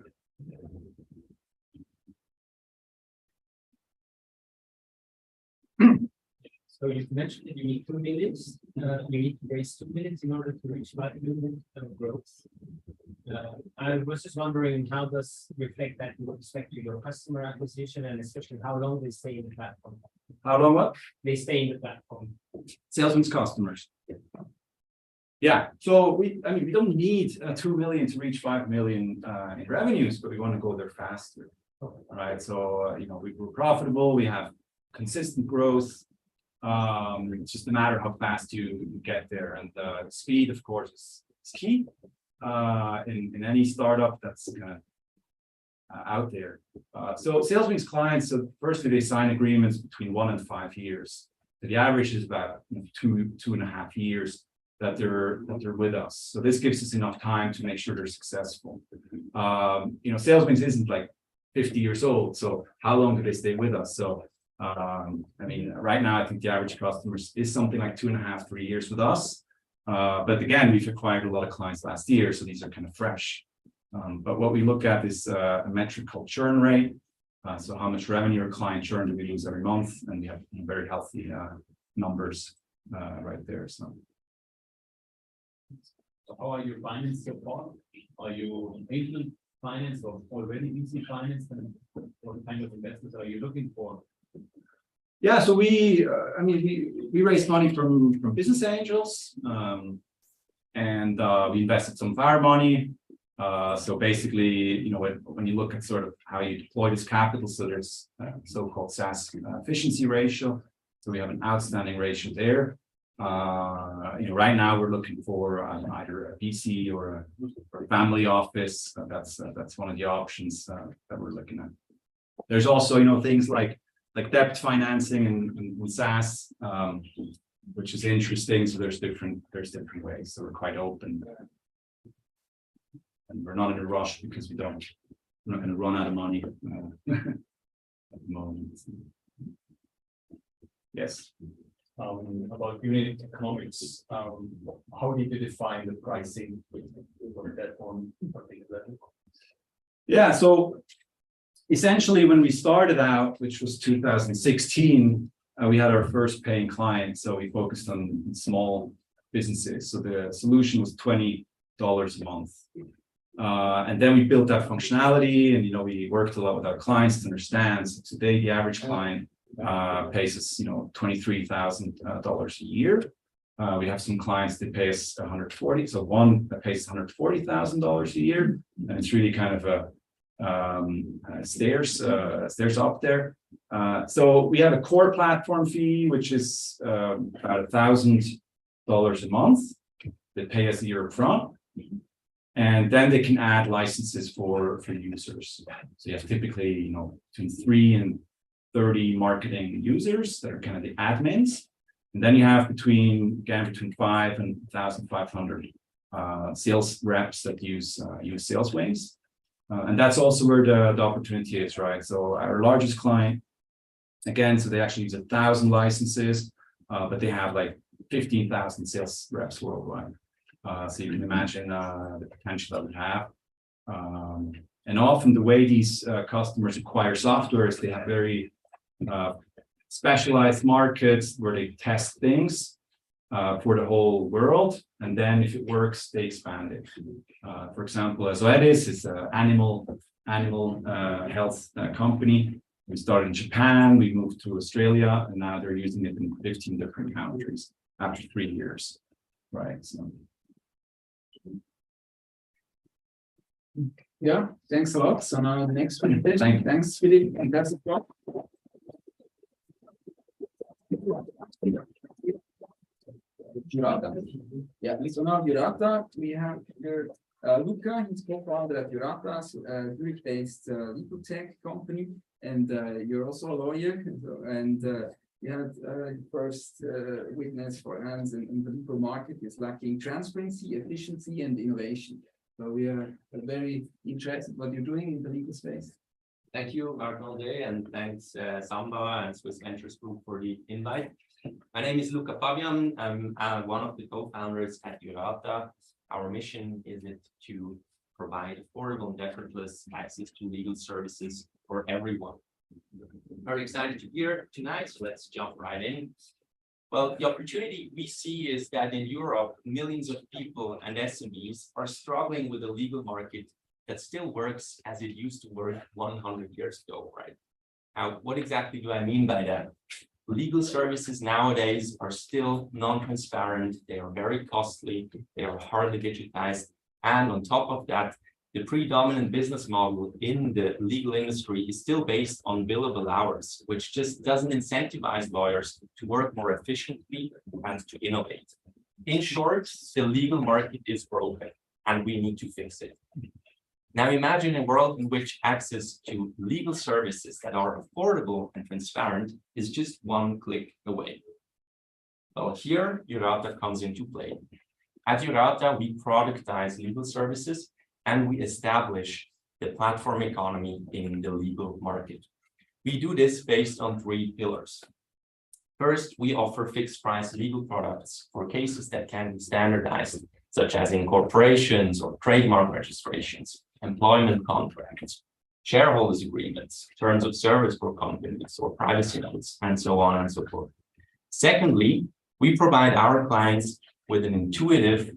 G: So you mentioned that you need 2 million. You need to raise 2 million in order to reach 5 million growth. I was just wondering, how does reflect that with respect to your customer acquisition, and especially how long they stay in the platform?
B: How long what?
G: They stay in the platform.
B: Salesman's customers. Yeah, so we don't need 2 million to reach 5 million in revenues, but we want to go there faster. All right, so we're profitable, we have consistent growth. It's just a matter of how fast you get there, and speed, of course, is key in any startup that's out there. So SalesWings clients, so firstly, they sign agreements between 1 and 5 years. The average is about 2.5 years that they're with us. So this gives us enough time to make sure they're successful. SalesWings isn't like 50 years old, so how long do they stay with us? So right now, I think the average customer is something like 2.5, 3 years with us. But again, we've acquired a lot of clients last year, so these are kind of fresh. But what we look at is a metric called churn rate. So how much revenue or client churn do we lose every month? And we have very healthy numbers right there. So
G: how are you financed so far? Are you angel finance or already VC finance? And what kind of investors are you looking for?
B: yeah, so we raised money from business angels, and we invested some of our money. So basically, when you look at sort of how you deploy this capital, so there's so-called SaaS efficiency ratio. So we have an outstanding ratio there. Right now we're looking for either a VC or a family office. That's one of the options that we're looking at. There's also, things like debt financing and SaaS, which is interesting. So there's different ways. So we're quite open. And we're not in a rush because we're not going to run out of money at the moment. Yes.
G: About unit economics, how did you define the pricing for that one particular?
B: Yeah, so essentially when we started out, which was 2016, we had our first paying client. So we focused on small businesses. So the solution was $20 a month. And then we built that functionality, and we worked a lot with our clients to understand. So today, the average client pays us, $23,000 a year. We have some clients that pay us $140,000. So one that pays $140,000 a year, and it's really kind of a stairs up there. So we have a core platform fee, which is about $1,000 a month. They pay us a year upfront. And then they can add licenses for users. So you have typically, between 3 and 30 marketing users that are kind of the admins. And then you have between 5 and 1,500 sales reps that use SalesWings. And that's also where the opportunity is, right? So our largest client, again, so they actually use 1,000 licenses, but they have like 15,000 sales reps worldwide. So you can imagine the potential that we have. And often the way these customers acquire software is they have very specialized markets where they test things for the whole world. And then if it works, they expand it. For example, Zoetis is an animal health company. We started in Japan, we moved to Australia, and now they're using it in 15 different countries after 3 years. Right. So.
E: Yeah, thanks a lot. So now the next one. Thanks, Philip. And that's it. Jurata. Yeah, so now Jurata, we have here Luca, he's co-founder at Jurata, a Zurich-based legal tech company, and you're also a lawyer, and you had first witness for hands in the legal market is lacking transparency, efficiency, and innovation. So we are very interested what you're doing in the legal space.
J: Thank you, Marc-André, and thanks Samba and Swiss Ventures Group for the invite. My name is Luca Fabian. I'm one of the co-founders at Jurata. Our mission is to provide affordable and effortless access to legal services for everyone. Very excited to be here tonight, so let's jump right in. Well, the opportunity we see is that in Europe, millions of people and SMEs are struggling with a legal market that still works as it used to work 100 years ago, right? Now, what exactly do I mean by that? Legal services nowadays are still non-transparent, they are very costly, they are hardly digitized, and on top of that, the predominant business model in the legal industry is still based on billable hours, which just doesn't incentivize lawyers to work more efficiently and to innovate. In short, the legal market is broken and we need to fix it. Now imagine a world in which access to legal services that are affordable and transparent is just one click away. Well, here Jurata comes into play. At Jurata, we productize legal services and we establish the platform economy in the legal market. We do this based on 3 pillars. First, we offer fixed price legal products for cases that can be standardized, such as incorporations or trademark registrations, employment contracts, shareholders agreements, terms of service for companies or privacy notes, and so on and so forth. Secondly, we provide our clients with an intuitive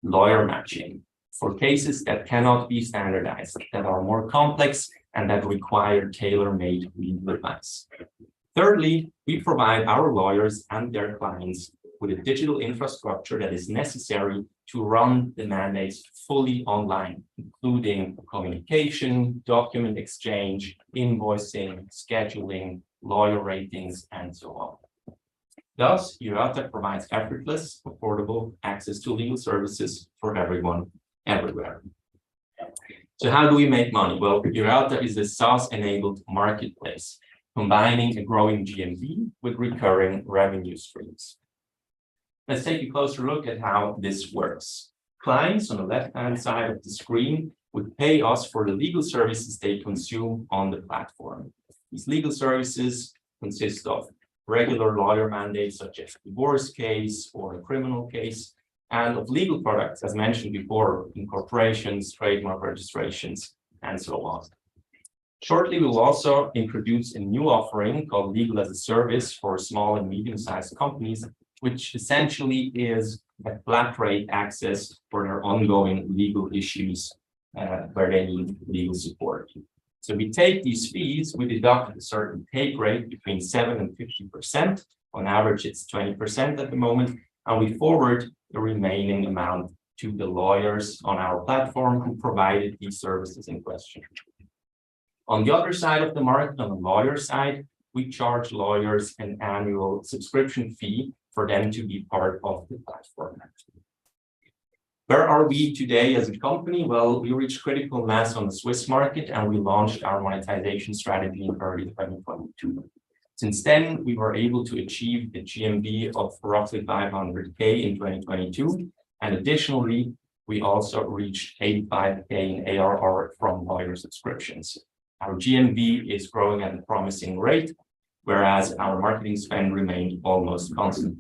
J: lawyer matching for cases that cannot be standardized, that are more complex and that require tailor-made legal advice. Thirdly, we provide our lawyers and their clients with a digital infrastructure that is necessary to run the mandates fully online, including communication, document exchange, invoicing, scheduling, lawyer ratings, and so on. Thus, Jurata provides effortless, affordable access to legal services for everyone, everywhere. So how do we make money? Well, Jurata is a SaaS-enabled marketplace, combining a growing GMV with recurring revenue streams. Let's take a closer look at how this works. Clients on the left-hand side of the screen would pay us for the legal services they consume on the platform. These legal services consist of regular lawyer mandates such as a divorce case or a criminal case, and of legal products, as mentioned before, incorporations, trademark registrations, and so on. Shortly, we will also introduce a new offering called Legal as a Service for small and medium-sized companies, which essentially is a flat rate access for their ongoing legal issues where they need legal support. So we take these fees, we deduct a certain take rate between 7% and 50%. On average, it's 20% at the moment, and we forward the remaining amount to the lawyers on our platform who provided these services in question. On the other side of the market, on the lawyer side, we charge lawyers an annual subscription fee for them to be part of the platform. Where are we today as a company? Well, we reached critical mass on the Swiss market and we launched our monetization strategy in early 2022. Since then, we were able to achieve a GMV of roughly 500K in 2022. And additionally, we also reached 85K in ARR from lawyer subscriptions. Our GMV is growing at a promising rate, whereas our marketing spend remained almost constant.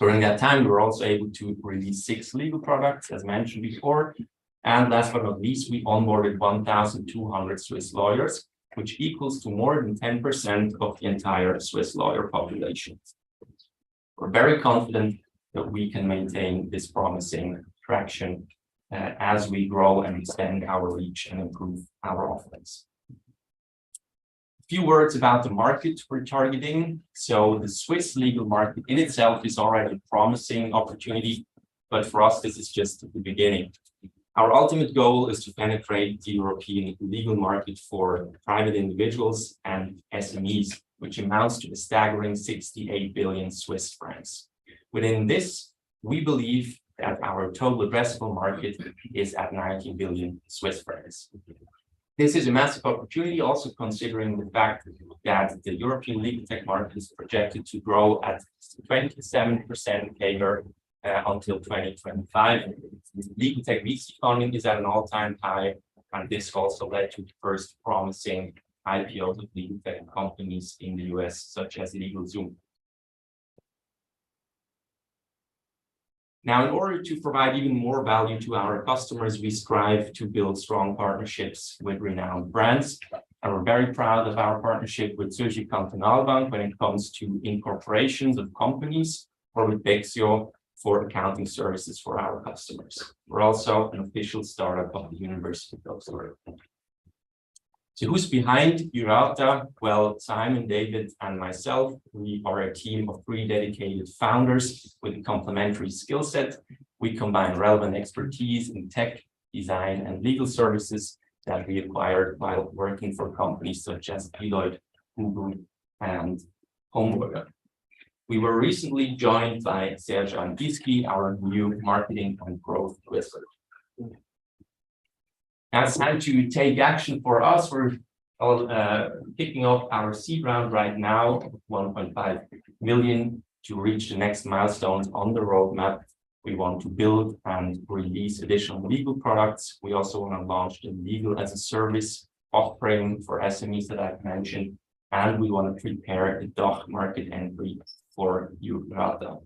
J: During that time, we were also able to release 6 legal products, as mentioned before. And last but not least, we onboarded 1,200 Swiss lawyers, which equals to more than 10% of the entire Swiss lawyer population. We're very confident that we can maintain this promising traction as we grow and extend our reach and improve our offerings. Few words about the market we're targeting. So the Swiss legal market in itself is already a promising opportunity, but for us, this is just the beginning. Our ultimate goal is to penetrate the European legal market for private individuals and SMEs, which amounts to a staggering 68 billion Swiss francs. Within this, we believe that our total addressable market is at 19 billion Swiss francs. This is a massive opportunity, also considering the fact that the European legal tech market is projected to grow at 27% CAGR until 2025. Legal tech VC funding is at an all-time high, and this also led to the first promising IPOs of legal tech companies in the US, such as LegalZoom. Now, in order to provide even more value to our customers, we strive to build strong partnerships with renowned brands. And we're very proud of our partnership with Zürcher Kantonalbank when it comes to incorporations of companies, or with Bexio for accounting services for our customers. We're also an official startup of the University of Zurich. So who's behind Jurata? Well, Simon, David, and myself, we are a team of 3 dedicated founders with a complementary skill set. We combine relevant expertise in tech, design, and legal services that we acquired while working for companies such as Deloitte, Google, and Homburger. We were recently joined by Serge Angiski, our new marketing and growth wizard. Now it's time to take action for us. We're kicking off our seed round right now, 1.5 million to reach the next milestones on the roadmap, we want to build and release additional legal products. We also want to launch the legal as a service offering for SMEs that I've mentioned, and we want to prepare the DACH market entry for Jurata.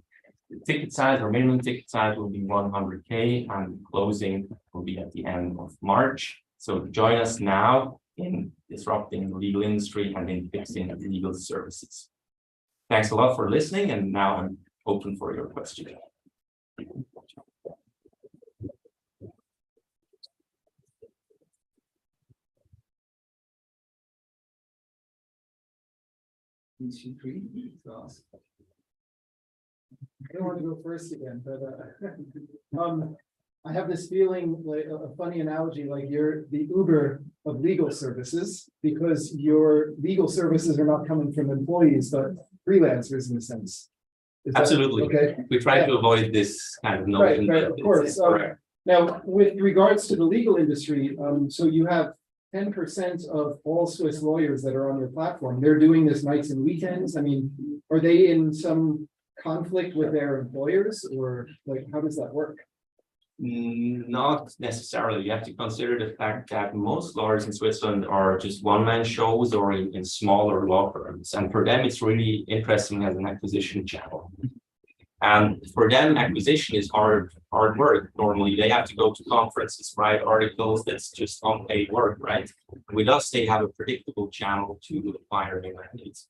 J: The ticket size or minimum ticket size will be 100K, and closing will be at the end of March. So join us now in disrupting the legal industry and in fixing legal services. Thanks a lot for listening, and now I'm open for your questions.
I: I don't want to go first again, but I have this feeling, like a funny analogy, like you're the Uber of legal services, because your legal services are not coming from employees, but freelancers in a sense. Is that-
J: Absolutely.
I: Okay.
J: We try to avoid this kind of notion.
I: Right,
J: that
I: of
J: it's
I: course.
J: correct.
I: Now, with regards to the legal industry, so you have 10% of all Swiss lawyers that are on your platform. They're doing this nights and weekends. I mean, are they in some conflict with their employers, or like, how does that work?
J: Not necessarily. You have to consider the fact that most lawyers in Switzerland are just one-man shows or in smaller law firms. And for them, it's really interesting as an acquisition channel. And for them, acquisition is hard work. Normally, they have to go to conferences, write articles. That's just unpaid work, right? With us, they have a predictable channel to acquire new mandates.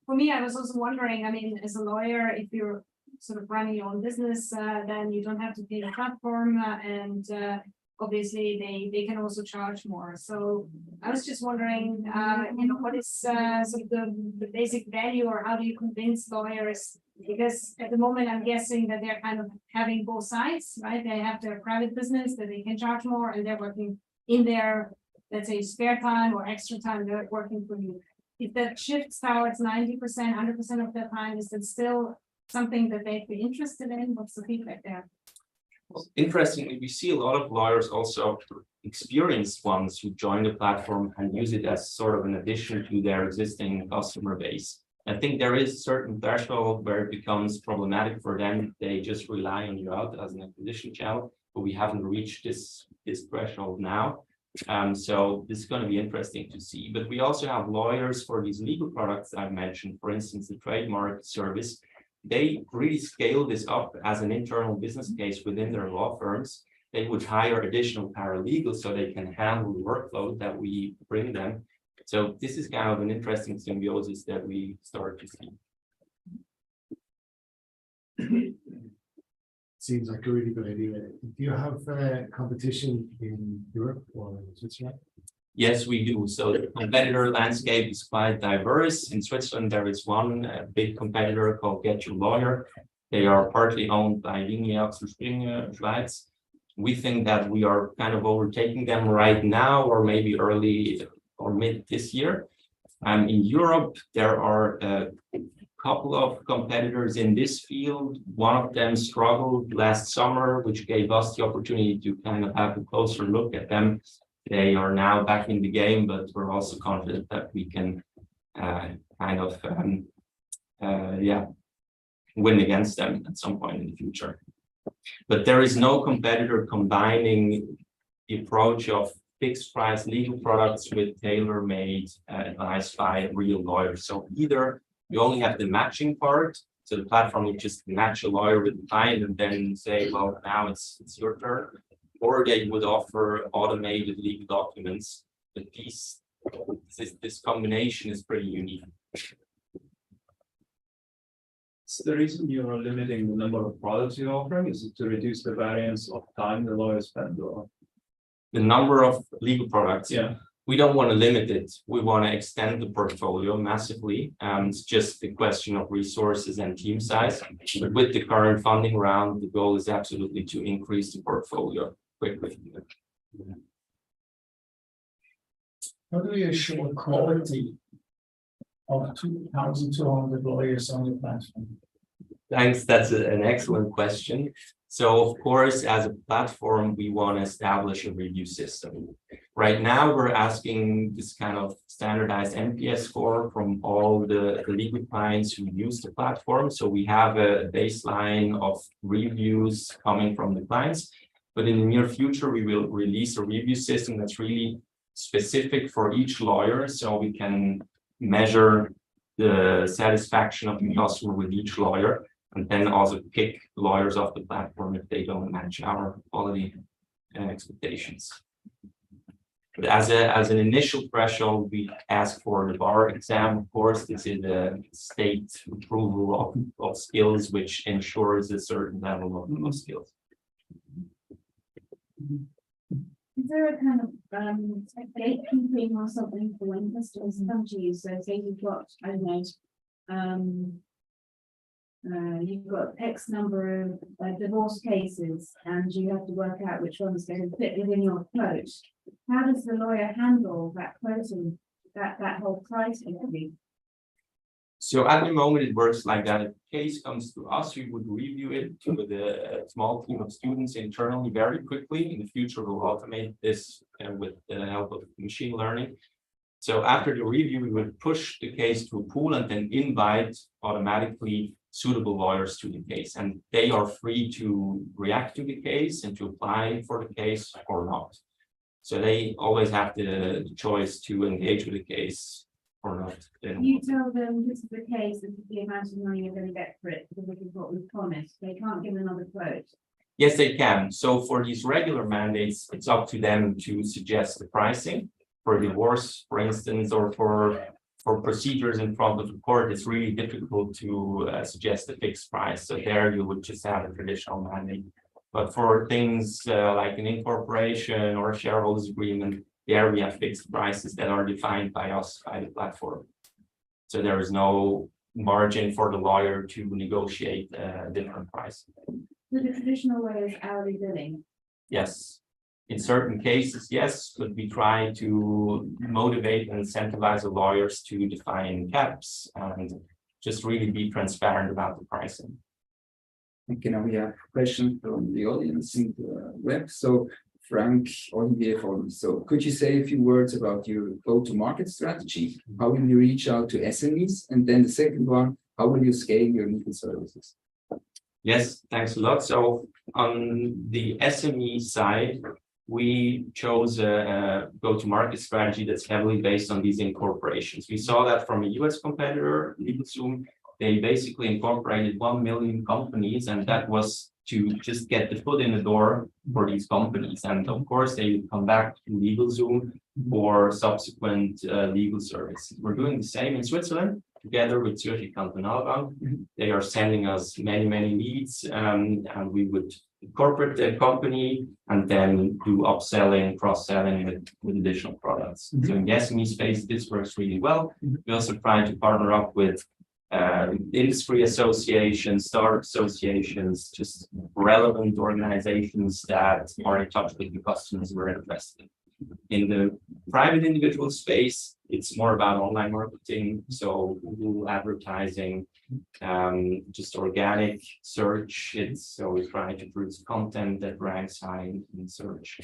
K: For me, I was also wondering, I mean, as a lawyer, if you're sort of running your own business, then you don't have to pay the platform, and obviously they can also charge more. So I was just wondering, what is sort of the basic value, or how do you convince lawyers? Because at the moment, I'm guessing that they're kind of having both sides, right? They have their private business that they can charge more, and they're working in their, let's say, spare time or extra time, they're working for you. If that shifts towards 90%, 100% of their time, is it still something that they'd be interested in? What's the feedback there?
J: Well, interestingly, we see a lot of lawyers, also experienced ones, who join the platform and use it as sort of an addition to their existing customer base. I think there is a certain threshold where it becomes problematic for them. They just rely on Jurata as an acquisition channel, but we haven't reached this threshold now. So this is going to be interesting to see. But we also have lawyers for these legal products I've mentioned, for instance, the trademark service. They really scale this up as an internal business case within their law firms. They would hire additional paralegals so they can handle the workload that we bring them. So this is kind of an interesting symbiosis that we start to see.
F: Seems like a really good idea. Do you have competition in Europe or in Switzerland?
J: Yes, we do. So the competitor landscape is quite diverse. In Switzerland, there is one big competitor called Get Your Lawyer. They are partly owned by Linie Axel Springer Schweiz. We think that we are kind of overtaking them right now, or maybe early or mid this year. In Europe, there are a couple of competitors in this field. One of them struggled last summer, which gave us the opportunity to kind of have a closer look at them. They are now back in the game, but we're also confident that we can win against them at some point in the future. But there is no competitor combining the approach of fixed price legal products with tailor-made advice by real lawyers. So either you only have the matching part, so the platform will just match a lawyer with the client and then say, well, now it's your turn. Or they would offer automated legal documents. But this combination is pretty unique.
B: So the reason you are limiting the number of products you're offering, is it to reduce the variance of time the lawyers spend, or?
J: The number of legal products.
B: Yeah.
J: We don't want to limit it. We want to extend the portfolio massively. It's just a question of resources and team size. But with the current funding round, the goal is absolutely to increase the portfolio quickly.
F: How do you assure quality of 2,200 lawyers on the platform?
J: Thanks. That's an excellent question. So, of course, as a platform, we want to establish a review system. Right now, we're asking this kind of standardized NPS score from all the legal clients who use the platform. So we have a baseline of reviews coming from the clients. But in the near future, we will release a review system that's really specific for each lawyer. So we can measure the satisfaction of the customer with each lawyer, and then also kick lawyers off the platform if they don't match our quality expectations. But as an initial threshold, we ask for the bar exam. Of course, this is a state approval of skills, which ensures a certain level of skills.
K: Is there a kind of gatekeeping or something for when customers come to you? So say you've got, I don't know, you've got X number of divorce cases and you have to work out which one's going to fit within your quote. How does the lawyer handle that quoting, that whole pricing?
J: So at the moment, it works like that. If a case comes to us, we would review it with a small team of students internally very quickly. In the future, we'll automate this with the help of machine learning. So after the review, we would push the case to a pool and then invite automatically suitable lawyers to the case. And they are free to react to the case and to apply for the case or not. So they always have the choice to engage with the case or not.
K: You tell them this is the case, this is the amount of money you're going to get for it, because this is what we promised. They can't give another quote.
J: Yes, they can. So for these regular mandates, it's up to them to suggest the pricing. For divorce, for instance, or for procedures in front of the court, it's really difficult to suggest a fixed price. So there you would just have a traditional mandate. But for things like an incorporation or a shareholders agreement, there we have fixed prices that are defined by us, by the platform. So there is no margin for the lawyer to negotiate a different price.
K: So the traditional way is hourly billing.
J: Yes. In certain cases, yes, but we try to motivate and incentivize the lawyers to define caps and just really be transparent about the pricing.
E: Okay, now we have a question from the audience in the web. So Frank Olivier from, so could you say a few words about your go-to-market strategy? How will you reach out to SMEs? And then the second one, how will you scale your legal services?
J: Yes, thanks a lot. So on the SME side, we chose a go-to-market strategy that's heavily based on these incorporations. We saw that from a US competitor, LegalZoom. They basically incorporated 1 million companies, and that was to just get the foot in the door for these companies. And of course, they would come back to LegalZoom for subsequent legal services. We're doing the same in Switzerland, together with Zürcher Kantonalbank. They are sending us many, many leads, and we would incorporate the company and then do upselling, cross-selling with additional products. So in the SME space, this works really well. We also try to partner up with industry associations, startup associations, just relevant organizations that are in touch with the customers we're interested in. In the private individual space, it's more about online marketing, so Google advertising, just organic search. So we try to produce content that ranks high in search.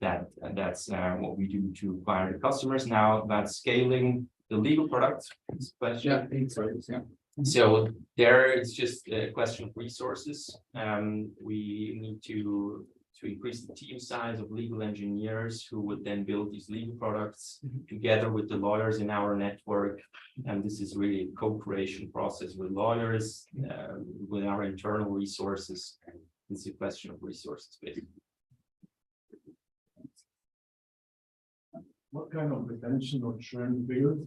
J: That's what we do to acquire the customers. Now about scaling the legal products question.
E: Yeah.
J: So there it's just a question of resources. We need to increase the team size of legal engineers who would then build these legal products together with the lawyers in our network. And this is really a co-creation process with lawyers, with our internal resources. It's a question of resources, basically.
B: What kind of retention or churn build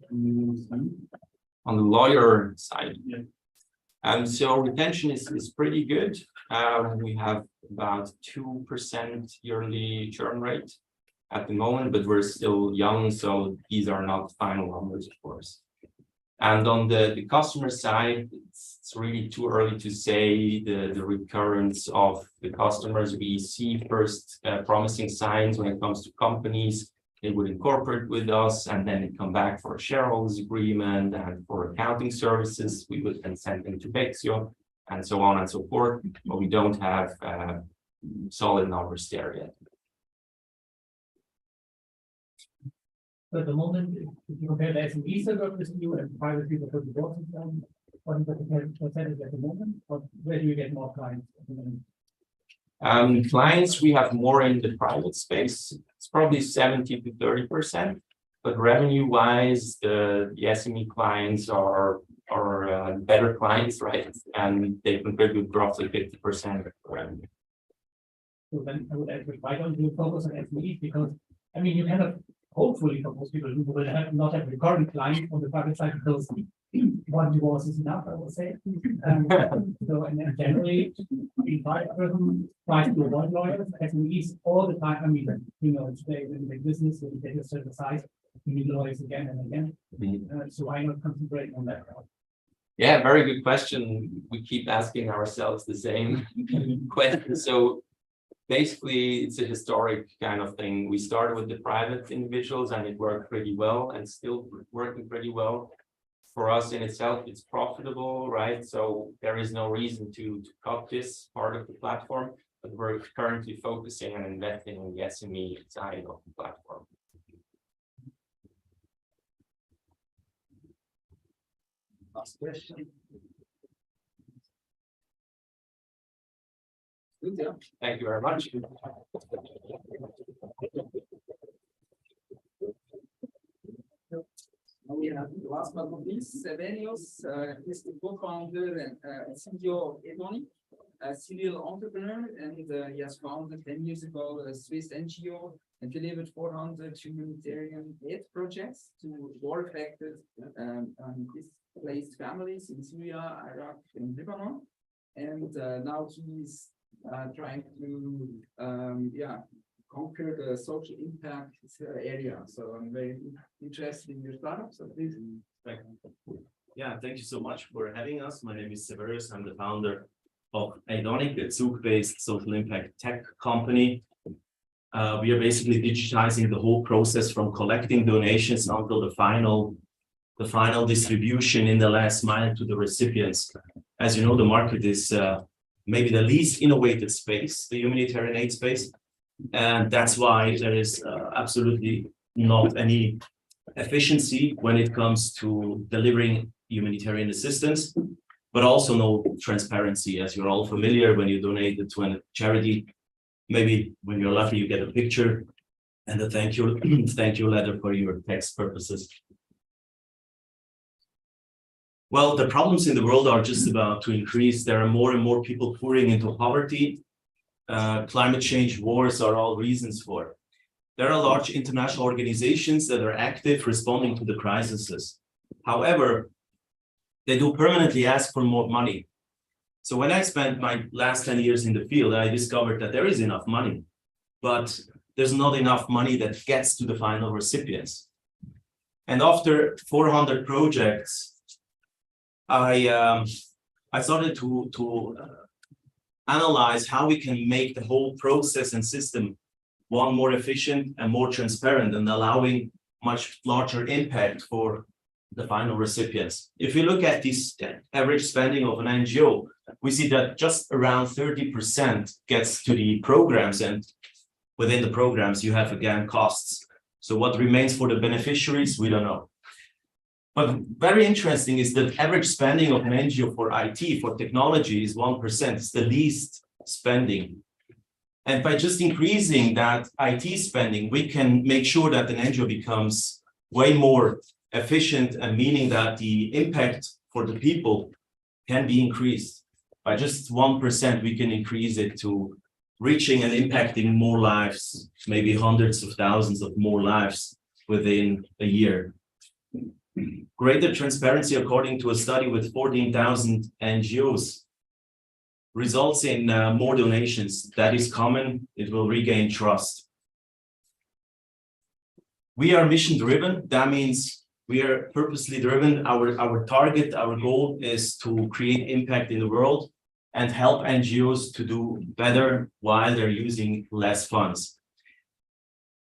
J: on the lawyer side?
B: Yeah.
J: So retention is pretty good. We have about 2% yearly churn rate at the moment, but we're still young, so these are not final numbers, of course. And on the customer side, it's really too early to say the recurrence of the customers. We see first promising signs when it comes to companies. They would incorporate with us and then they come back for a shareholders agreement and for accounting services. We would then send them to Bexio and so on and so forth, but we don't have solid numbers there yet.
H: So at the moment, if you compare the SMEs that work with you and private people for the board, what is the percentage at the moment? Or where do you get more clients at the moment?
J: Clients, we have more in the private space. It's probably 70 to 30%. But revenue wise, the SME clients are better clients, right? And they contribute roughly 50% of revenue.
H: So then I would ask, why don't you focus on SMEs? Because I mean, you cannot, hopefully for most people who will not have recurring clients on the private side, because one divorce is enough, I would say. So and then generally, the private person tries to avoid lawyers, SMEs all the time. I mean, you know, today when you make business, when you get a certain size, you need lawyers again and again. So why not concentrate on that?
J: Yeah, very good question. We keep asking ourselves the same question. So basically, it's a historic kind of thing. We started with the private individuals and it worked pretty well and still working pretty well. For us in itself, it's profitable, right? So there is no reason to cut this part of the platform, but we're currently focusing and investing in the SME side of the platform.
E: Last question. Good, yeah.
J: Thank you very much.
E: Now we have last but not least, Venios, he's the co-founder and CEO of Edonic, a serial entrepreneur, and he has founded 10 years ago a Swiss NGO and delivered 400 humanitarian aid projects to war-affected displaced families in Syria, Iraq, and Lebanon. And now he's trying to conquer the social impact area. So I'm very interested in your startup. So please.
G: Yeah, thank you so much for having us. My name is Severus. I'm the founder of Edonic, a Zug-based social impact tech company. We are basically digitizing the whole process from collecting donations until the final distribution in the last mile to the recipients. As you know, the market is maybe the least innovative space, the humanitarian aid space. And that's why there is absolutely not any efficiency when it comes to delivering humanitarian assistance, but also no transparency. As you're all familiar, when you donate it to a charity, maybe when you're lucky, you get a picture and a thank you letter for your tax purposes. Well, the problems in the world are just about to increase. There are more and more people pouring into poverty. Climate change, wars are all reasons for it. There are large international organizations that are active responding to the crises. However, they do permanently ask for more money. So when I spent my last 10 years in the field, I discovered that there is enough money, but there's not enough money that gets to the final recipients. And after 400 projects, I started to analyze how we can make the whole process and system one more efficient and more transparent and allowing much larger impact for the final recipients. If we look at this average spending of an NGO, we see that just around 30% gets to the programs, and within the programs you have again costs. So what remains for the beneficiaries, we don't know. But very interesting is that average spending of an NGO for IT, for technology is 1%. It's the least spending. And by just increasing that IT spending, we can make sure that an NGO becomes way more efficient, and meaning that the impact for the people can be increased. By just 1%, we can increase it to reaching and impacting more lives, maybe hundreds of thousands of more lives within a year. Greater transparency, according to a study with 14,000 NGOs, results in more donations. That is common. It will regain trust. We are mission driven. That means we are purposely driven. Our target, our goal is to create impact in the world and help NGOs to do better while they're using less funds.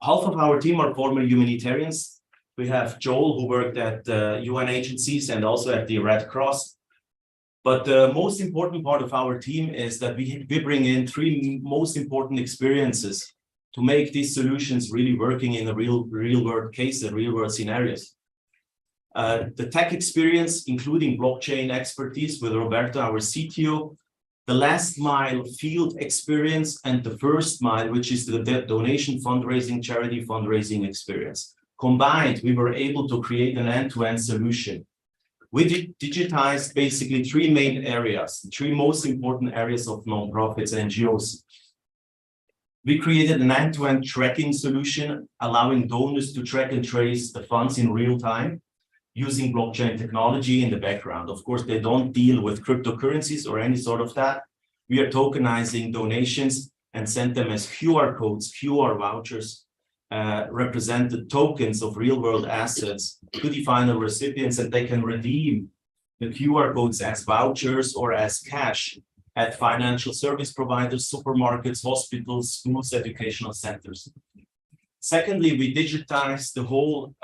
G: Half of our team are former humanitarians. We have Joel, who worked at UN agencies and also at the Red Cross. But the most important part of our team is that we bring in three most important experiences
J: to make these solutions really working in a real world case, and real world scenarios. The tech experience, including blockchain expertise with Roberto, our CTO, the last mile field experience, and the first mile, which is the donation fundraising, charity fundraising experience. Combined, we were able to create an end-to-end solution. We digitized basically three main areas, the three most important areas of nonprofits and NGOs. We created an end-to-end tracking solution, allowing donors to track and trace the funds in real time using blockchain technology in the background. Of course, they don't deal with cryptocurrencies or any sort of that. We are tokenizing donations and send them as QR codes, QR vouchers, represent the tokens of real-world assets to the final recipients, and they can redeem the QR codes as vouchers or as cash at financial service providers, supermarkets, hospitals, schools, educational centers. Secondly, we digitized the whole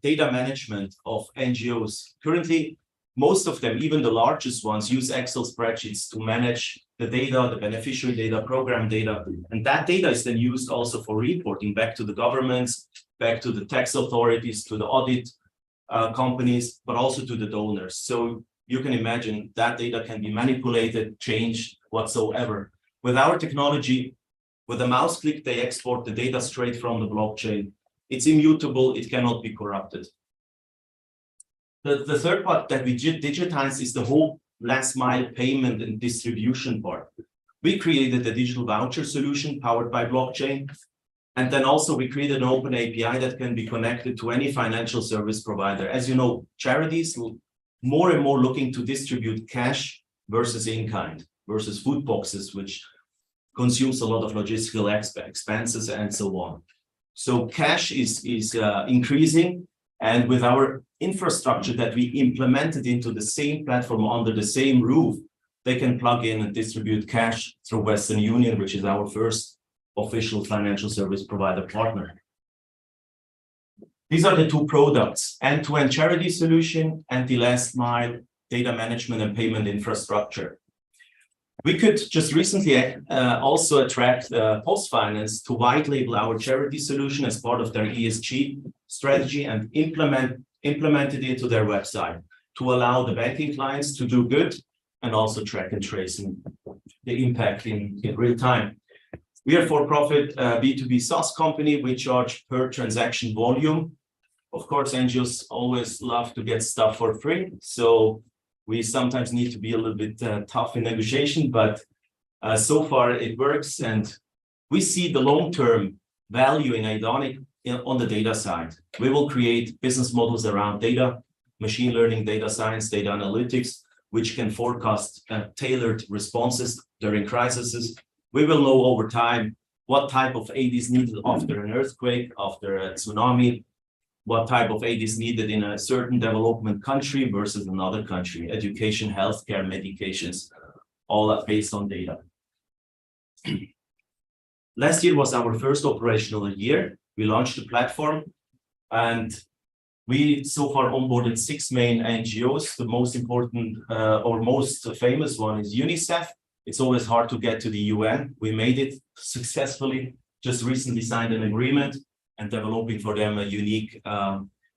J: data management of NGOs. Currently, most of them, even the largest ones, use Excel spreadsheets to manage the data, the beneficiary data, program data. And that data is then used also for reporting back to the governments, back to the tax authorities, to the audit companies, but also to the donors. So you can imagine that data can be manipulated, changed, whatsoever. With our technology, with a mouse click, they export the data straight from the blockchain. It's immutable, it cannot be corrupted. The third part that we digitize is the whole last mile payment and distribution part. We created a digital voucher solution powered by blockchain. And then also we created an open API that can be connected to any financial service provider. As you know, charities will more and more looking to distribute cash versus in-kind, versus food boxes, which consumes a lot of logistical expenses and so on. So cash is increasing, and with our infrastructure that we implemented into the same platform under the same roof, they can plug in and distribute cash through Western Union, which is our first official financial service provider partner. These are the two products, end-to-end charity solution and the last mile data management and payment infrastructure. We could just recently also attract PostFinance to white label our charity solution as part of their ESG strategy and implemented it into their website to allow the banking clients to do good and also track and trace the impact in real time. We are for-profit B2B SaaS company. We charge per transaction volume. Of course, NGOs always love to get stuff for free. So we sometimes need to be a little bit tough in negotiation, but so far it works. And we see the long-term value in Idonic on the data side. We will create business models around data, machine learning, data science, data analytics, which can forecast tailored responses during crises. We will know over time what type of aid is needed after an earthquake, after a tsunami, what type of aid is needed in a certain development country versus another country, education, healthcare, medications, all that based on data. Last year was our first operational year. We launched the platform and we so far onboarded 6 main NGOs. The most important or most famous one is UNICEF. It's always hard to get to the UN. We made it successfully, just recently signed an agreement and developing for them a unique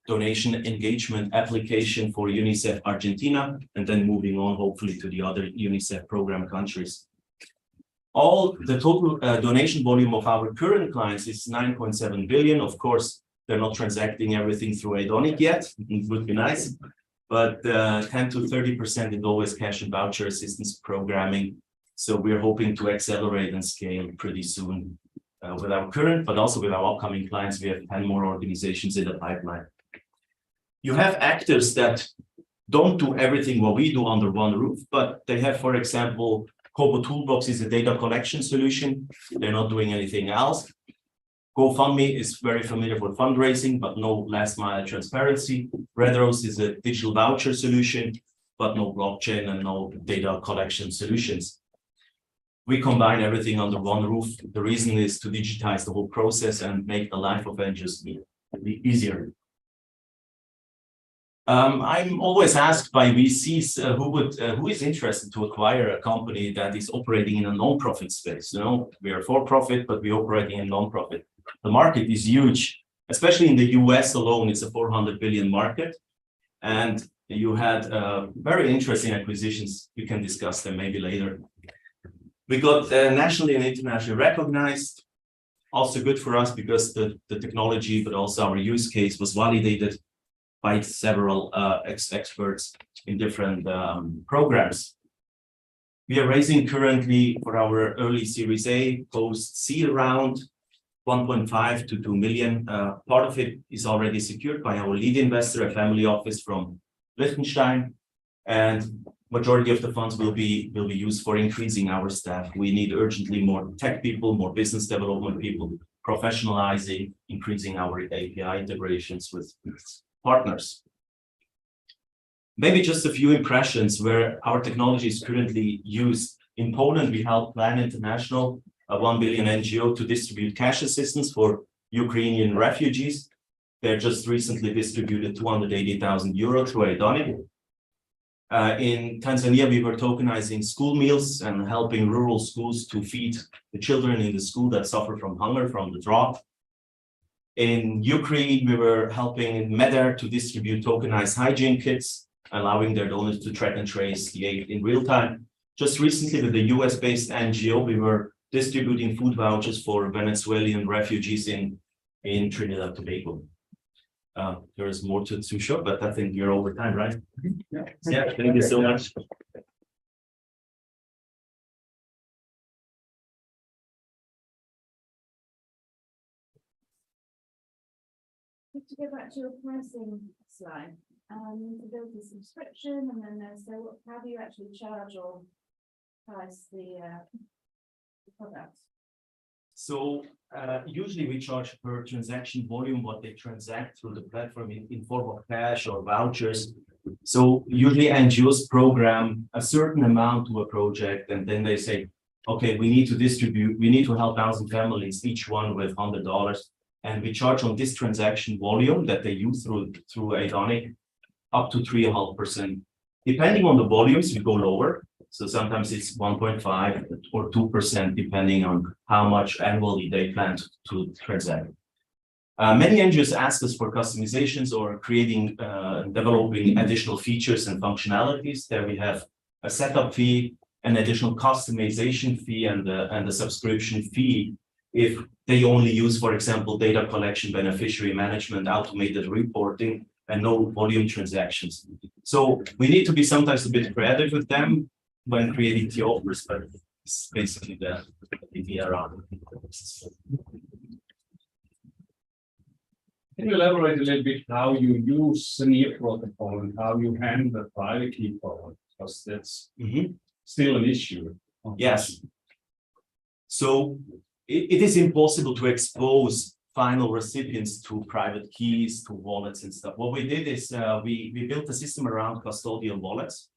J: donation engagement application for UNICEF Argentina, and then moving on hopefully to the other UNICEF program countries. All the total donation volume of our current clients is 9.7 billion. Of course, they're not transacting everything through Idonic yet. It would be nice, but 10 to 30% is always cash and voucher assistance programming. So we're hoping to accelerate and scale pretty soon with our current, but also with our upcoming clients. We have 10 more organizations in the pipeline. You have actors that don't do everything what we do under one roof, but they have, for example, Kobo Toolbox is a data collection solution. They're not doing anything else. GoFundMe is very familiar for fundraising, but no last mile transparency. Redrose is a digital voucher solution, but no blockchain and no data collection solutions. We combine everything under one roof. The reason is to digitize the whole process and make the life of NGOs easier.
G: I'm always asked by VCs who is interested to acquire a company that is operating in a non-profit space. You know, we are for profit, but we're operating in non-profit. The market is huge, especially in the US alone. It's a 400 billion market, and you had very interesting acquisitions. We can discuss them maybe later. We got nationally and internationally recognized. Also good for us because the technology, but also our use case was validated by several experts in different programs. We are raising currently for our early Series A post-seed round 1.5 to 2 million. Part of it is already secured by our lead investor, a family office from Liechtenstein, and majority of the funds will be used for increasing our staff. We need urgently more tech people, more business development people, professionalizing, increasing our API integrations with partners. Maybe just a few impressions where our technology is currently used. In Poland, we help Plan International, a 1 billion NGO, to distribute cash assistance for Ukrainian refugees. They just recently distributed 280,000 euro through Aidonic. In Tanzania, we were tokenizing school meals and helping rural schools to feed the children in the school that suffer from hunger from the drought. In Ukraine, we were helping MEDER to distribute tokenized hygiene kits, allowing their donors to track and trace the aid in real time. Just recently, with the US-based NGO, we were distributing food vouchers for Venezuelan refugees in Trinidad and Tobago. There is more to show, but I think you're over time, right?
B: Yeah.
G: Yeah, thank you so much.
K: To go back to your pricing slide, there's a subscription, and then there's how do you actually charge or price the products?
G: So usually we charge per transaction volume what they transact through the platform in form of cash or vouchers. So usually NGOs program a certain amount to a project, and then they say, okay, we need to help 1,000 families, each one with $100. And we charge on this transaction volume that they use through Aidonic up to 3.5%. Depending on the volumes, we go lower. So sometimes it's 1.5 or 2%, depending on how much annually they plan to transact. Many NGOs ask us for customizations or developing additional features and functionalities. There we have a setup fee, an additional customization fee, and a subscription fee if they only use, for example, data collection, beneficiary management, automated reporting, and no volume transactions. So we need to be sometimes a bit creative with them when creating the offers, but it's basically the idea around it.
L: Can you elaborate a little bit how you use the NEAR protocol and how you handle the private key protocol? Because that's still an issue.
G: Yes. So it is impossible to expose final recipients to private keys, to wallets and stuff. What we did is we built a system around custodial wallets,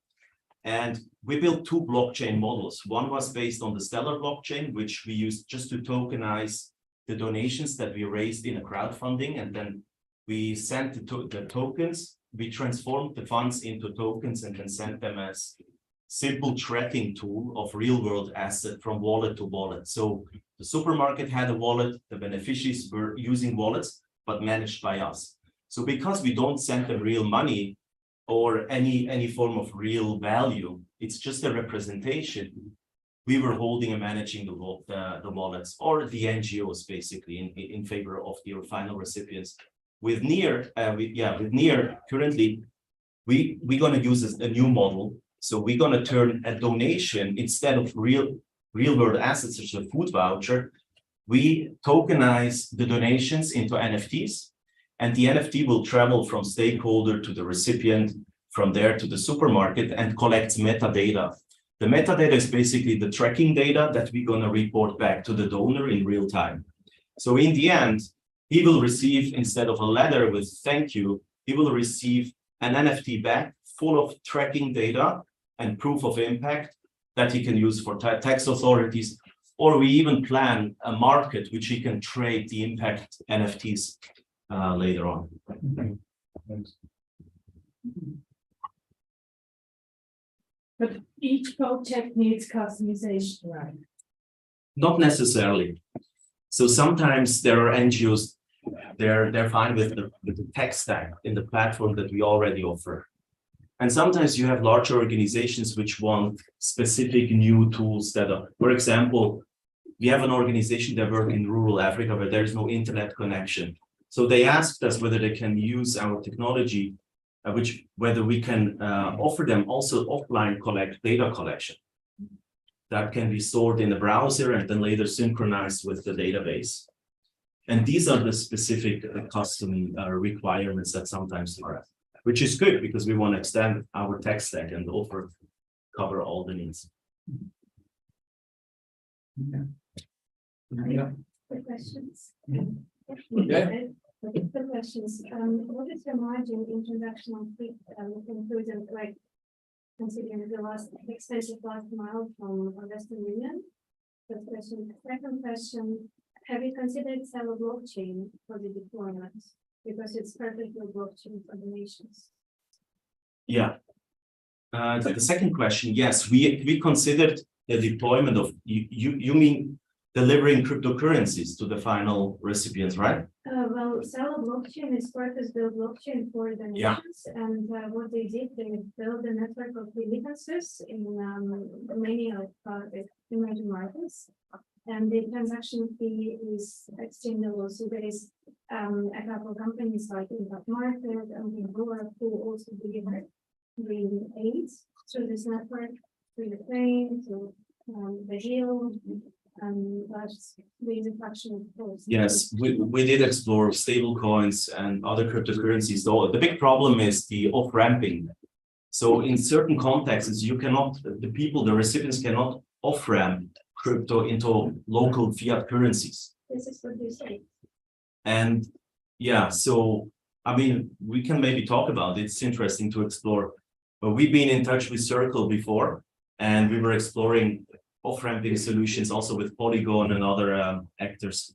G: and we built two blockchain models. One was based on the Stellar blockchain, which we used just to tokenize the donations that we raised in a crowdfunding, and then we sent the tokens. We transformed the funds into tokens and then sent them as simple tracking tool of real world asset from wallet to wallet. So the supermarket had a wallet, the beneficiaries were using wallets, but managed by us. So because we don't send them real money or any form of real value, it's just a representation. We were holding and managing the wallets or the NGOs basically in favor of their final recipients. With NEAR, currently, we're going to use a new model. So we're going to turn a donation, instead of real world assets such as a food voucher, we tokenize the donations into NFTs, and the NFT will travel from stakeholder to the recipient, from there to the supermarket, and collects metadata. The metadata is basically the tracking data that we're going to report back to the donor in real time. So in the end, he will receive, instead of a letter with thank you, he will receive an NFT back full of tracking data and proof of impact that he can use for tax authorities, or we even plan a market which he can trade the impact NFTs later on.
K: But each project needs customization, right?
J: Not necessarily. So sometimes there are NGOs, they're fine with the tech stack in the platform that we already offer. And sometimes you have large organizations which want specific new tools that are, for example, we have an organization that works in rural Africa where there is no internet connection. So they asked us whether they can use our technology, whether we can offer them also offline data collection that can be stored in the browser and then later synchronized with the database. And these are the specific custom requirements that sometimes are, which is good because we want to extend our tech stack and cover all the needs.
E: Yeah.
K: Quick questions.
E: Yeah.
K: Quick questions. What is your margin in transactional fee, including like considering the expensive last mile from Western Union? First question. Second question, have you considered sell a blockchain for the deployment? Because it's perfectly blockchain for the nations.
J: Yeah. The second question, yes, we considered the deployment of, you mean delivering cryptocurrencies to the final recipients, right?
K: Well, Sala blockchain is purpose-built blockchain for the nations, and what they did, they built a network of remittances in many of the emerging markets, and the transaction fee is exchangeable. So there is a couple of companies like Impact Market and Google who also deliver bring aid through this network, through Ukraine, to Brazil. That's the fraction of those.
J: Yes, we did explore stable coins and other cryptocurrencies, though the big problem is the off-ramping. So in certain contexts, you cannot, the recipients cannot off-ramp crypto into local fiat currencies.
K: This is what you say.
J: And yeah, so I mean, we can maybe talk about it. It's interesting to explore. But we've been in touch with Circle before, and we were exploring off-ramping solutions also with Polygon and other actors.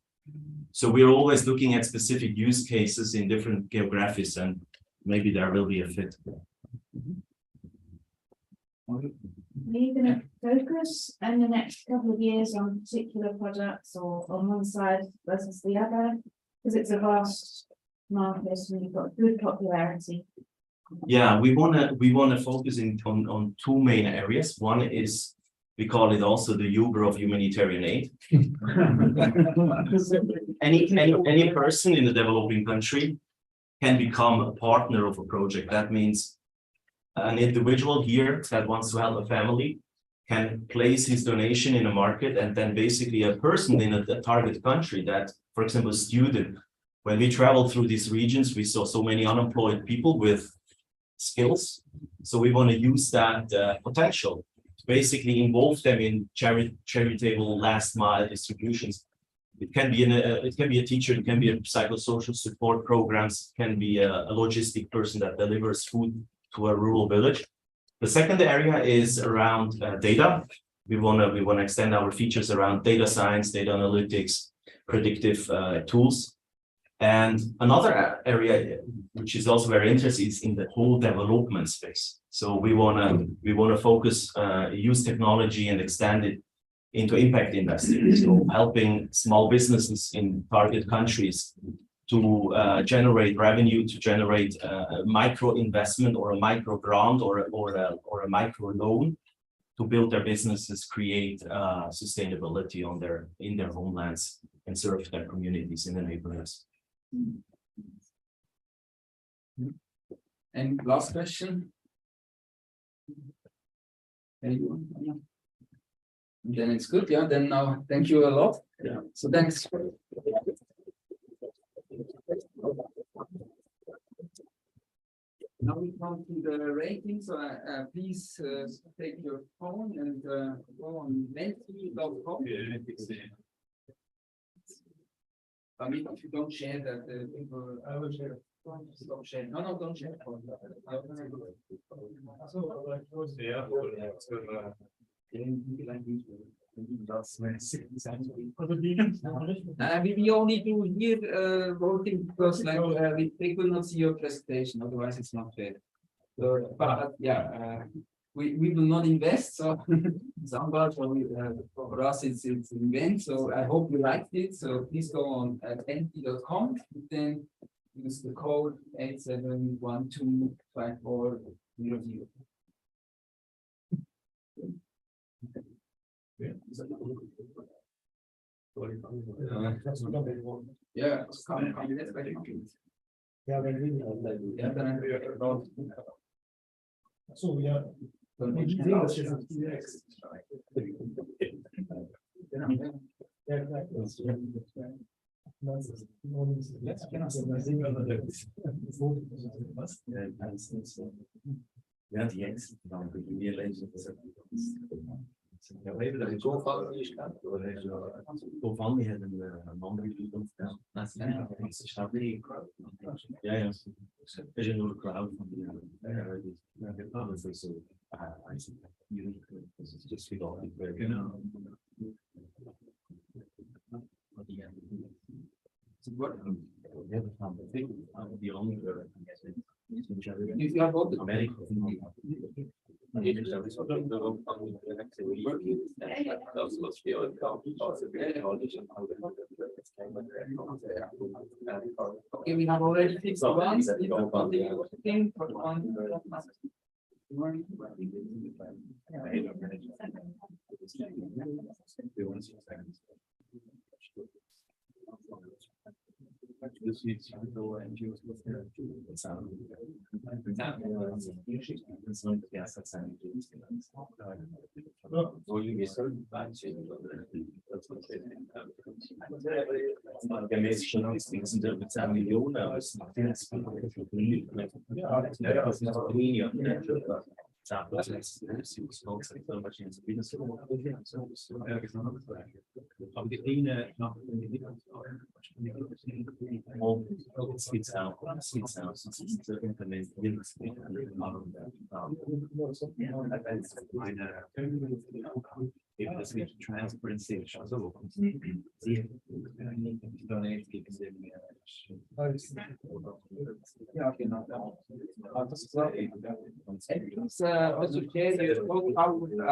J: So we're always looking at specific use cases in different geographies, and maybe there will be a fit.
K: Are you going to focus in the next couple of years on particular products or on one side versus the other? Because it's a vast market and you've got good popularity.
J: Yeah, we wanna focus on two main areas. One is, we call it also the Uber of humanitarian aid. Any person in a developing country can become a partner of a project. That means an individual here that wants to help a family can place his donation in a market, and then basically a person in a target country that, for example, a student, when we traveled through these regions, we saw so many unemployed people with skills. So we want to use that potential to basically involve them in charitable last mile distributions. It can be a teacher, it can be a psychosocial support programs, it can be a logistic person that delivers food to a rural village. The second area is around data. We want to extend our features around data science, data analytics, predictive tools. And another area which is also very interesting is in the whole development space. So we want to focus, use technology and extend it into impact investing. So helping small businesses in target countries to generate revenue, to generate a micro investment or a micro grant or a micro loan to build their businesses, create sustainability in their homelands and serve their communities in the neighborhoods.
E: And last question. Anyone? Yeah. Then it's good, yeah. Then now, thank you a lot.
J: Yeah.
E: So thanks. Now we come to the rating. So please take your phone and go on menti.com. I mean, if you don't share that, people. I will share. Don't share. No, don't share. We only do here voting because like they could not see your presentation, otherwise it's not fair. So, but we will not invest, so Samba, for us, it's an event, so I hope you liked it, so please go on enti.com, then use the code 87125400. Yeah, it's coming.
H: Ja, wenn wir.
E: Ja, dann
H: So, ja. Ich sehe das jetzt auf die Ex.
G: Ja, die Ex, dan kun je meer lezen. Ja, even dat je zo vaak is, van die hebben een andere toekomst. Ja, ja. Er is een crowd van die. Just feel all very good.
E: Okay, we have already fixed the ones. For one. Transparency. Ja, genau. Also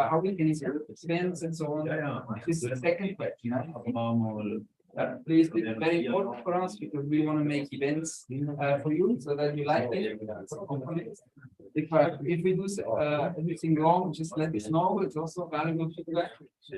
E: how we can expense and so on. This is the second question. Please, it's very important for us because we want to make events for you so that you like it. If we do anything wrong, just let us know. It's also valuable feedback. So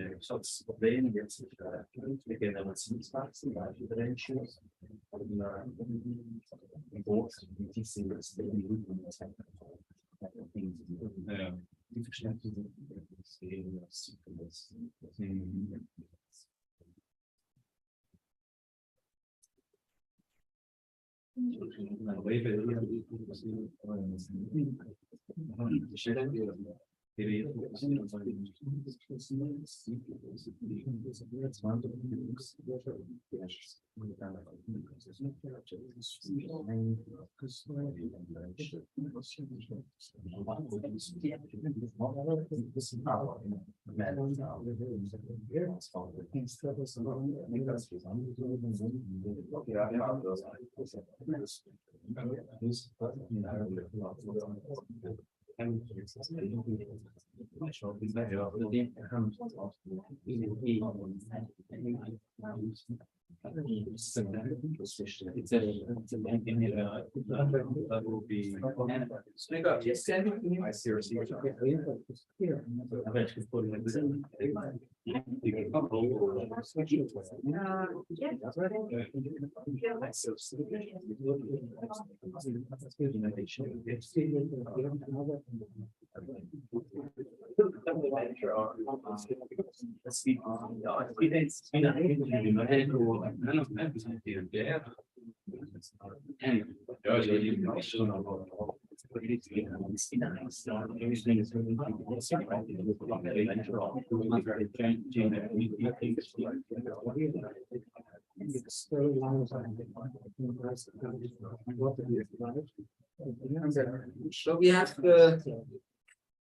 E: we have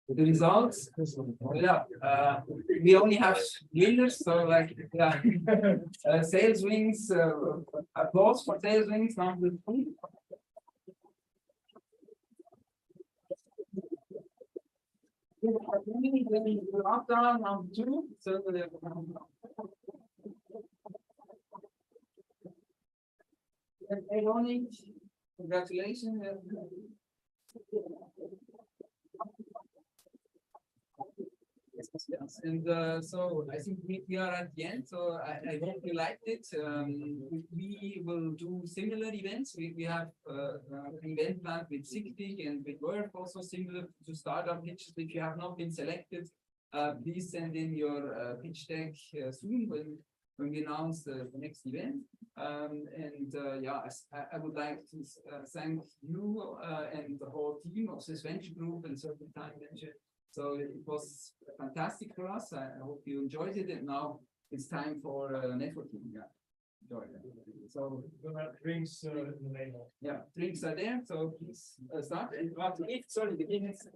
E: the results. Yeah, we only have winners, so like sales wings, applause for sales wings. Lockdown round 2, so Ironic, congratulations. Yes, and so I think we are at the end, so I hope you liked it. We will do similar events. We have an event planned with SIGTIC and with work also similar to startup pitches. If you have not been selected, please send in your pitch deck soon when we announce the next event. Yeah, I would like to thank you and the whole team of Swiss Venture Group and Certain Time Venture. So it was fantastic for us. I hope you enjoyed it. And now it's time for networking. Yeah, enjoy it. So
L: Drinks in the main.
E: yeah, drinks are there. So please start. And you have to eat. Sorry, the Guinness.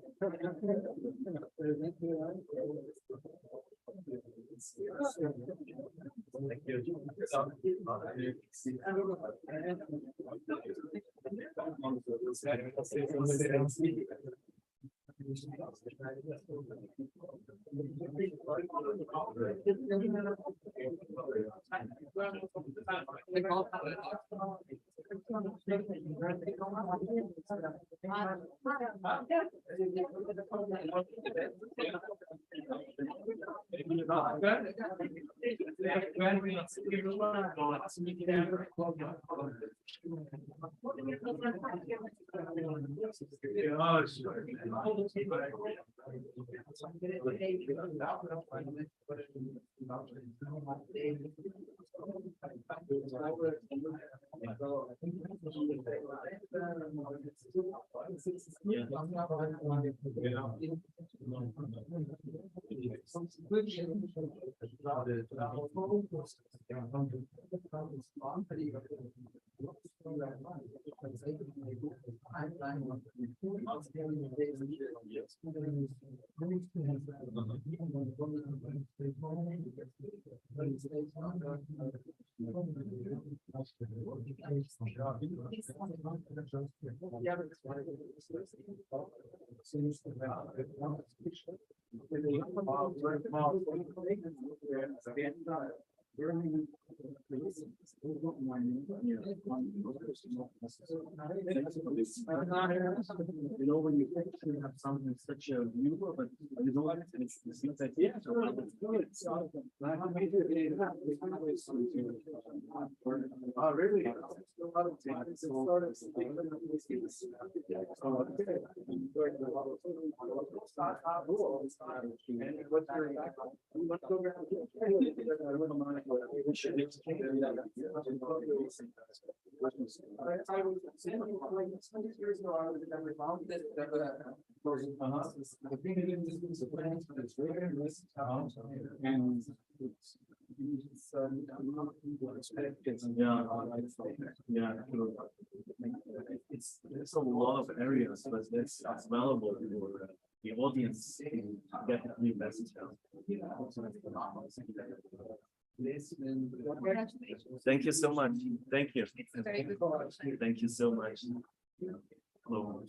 G: You know, when you actually have something such a view, but you know, it's like, yeah, so it's good. Oh, really? It's a lot of areas, but it's available for the audience to get the new message out. Thank you so much. Thank you. Thank you so much. Hello.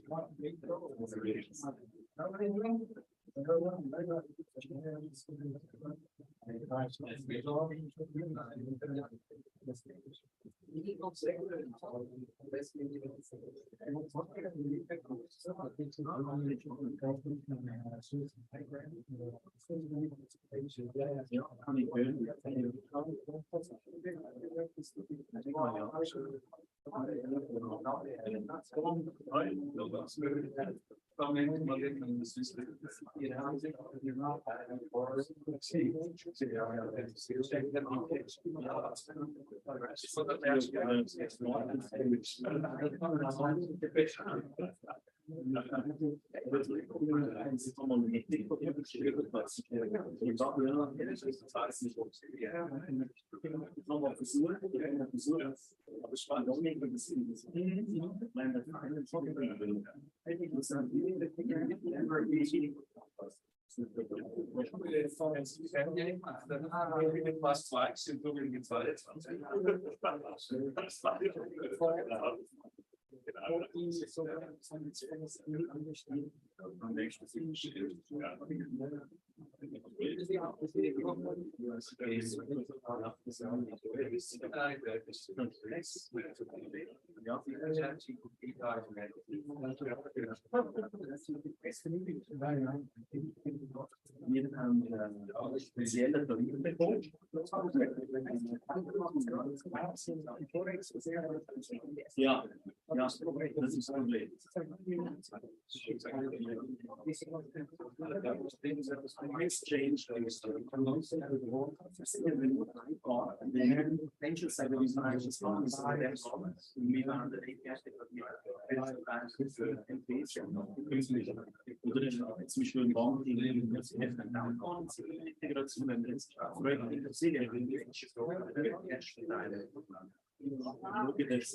G: Ja, ja, das ist ein Problem. Exchange. Zum Beispiel im Bank, Integration, wenn jetzt Projekte interessieren, look at this,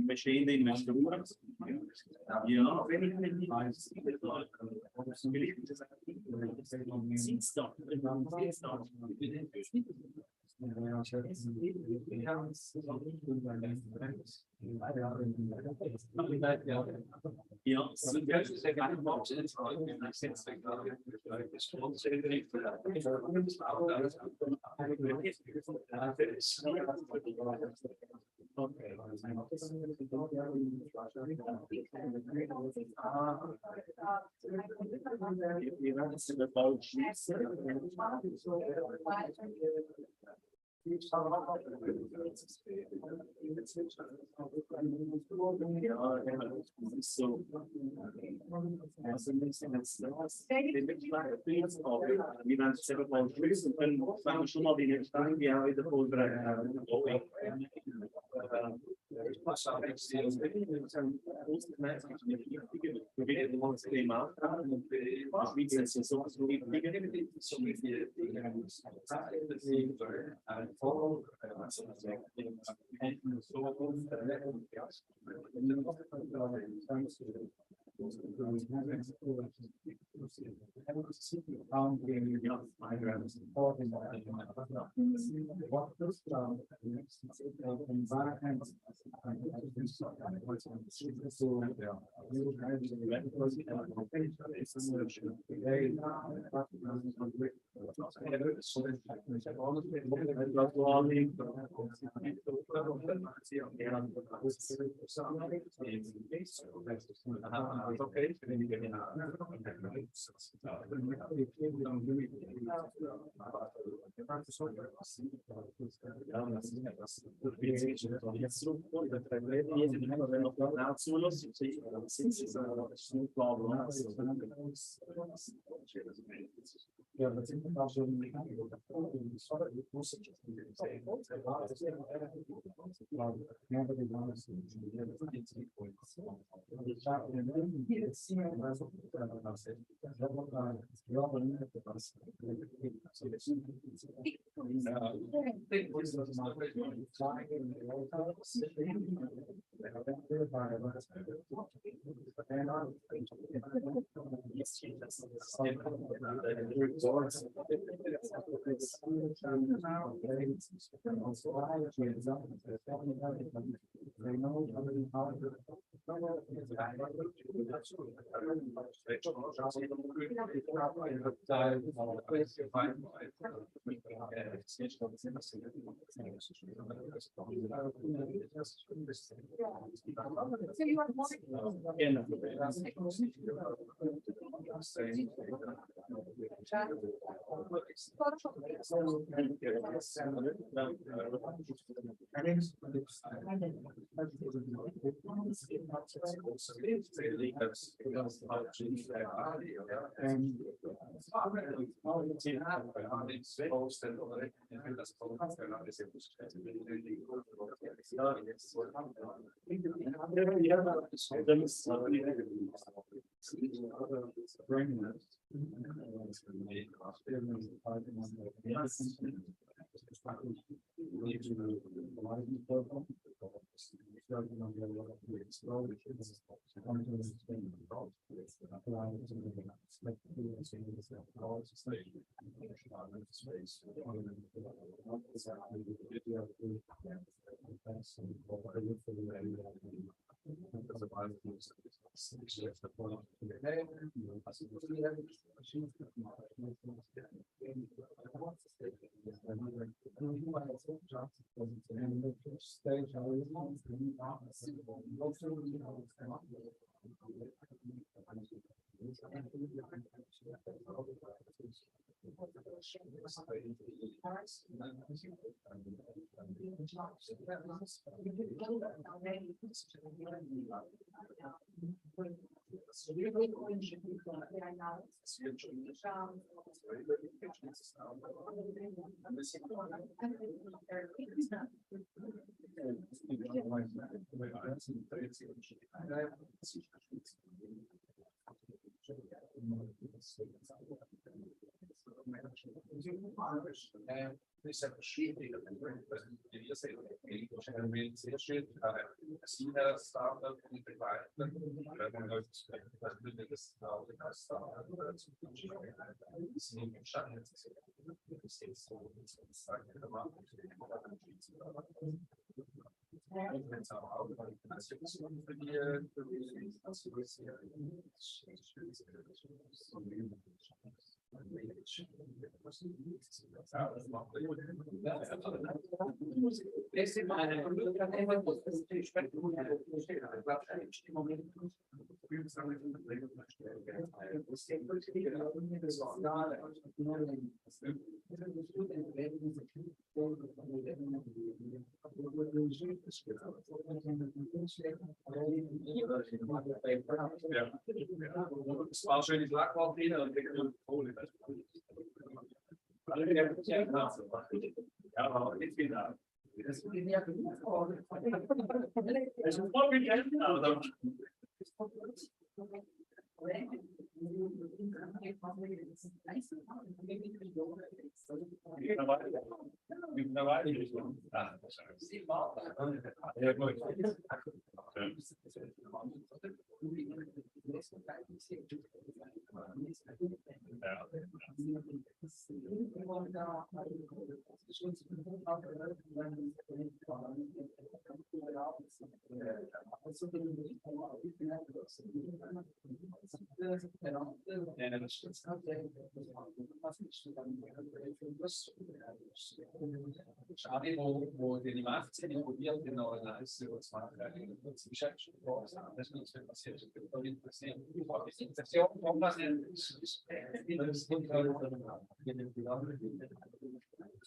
G: bestehende Investoren. Ja, wenn ich
A: So you are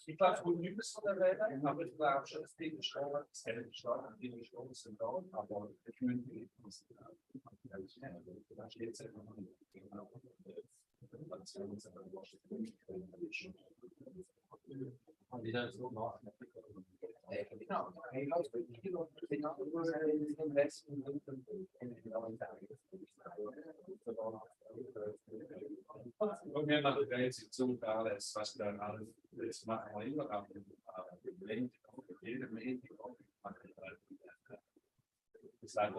L: Ich glaube, es nicht bis von der Welt, aber ich glaube schon, dass die Steuern, das Geld Steuern, die Steuern sind da, aber ich würde nicht. Da steht es ja noch nicht. Wir machen jetzt zum Teil, was dann alles, das machen wir immer, aber jeder Medium, it's like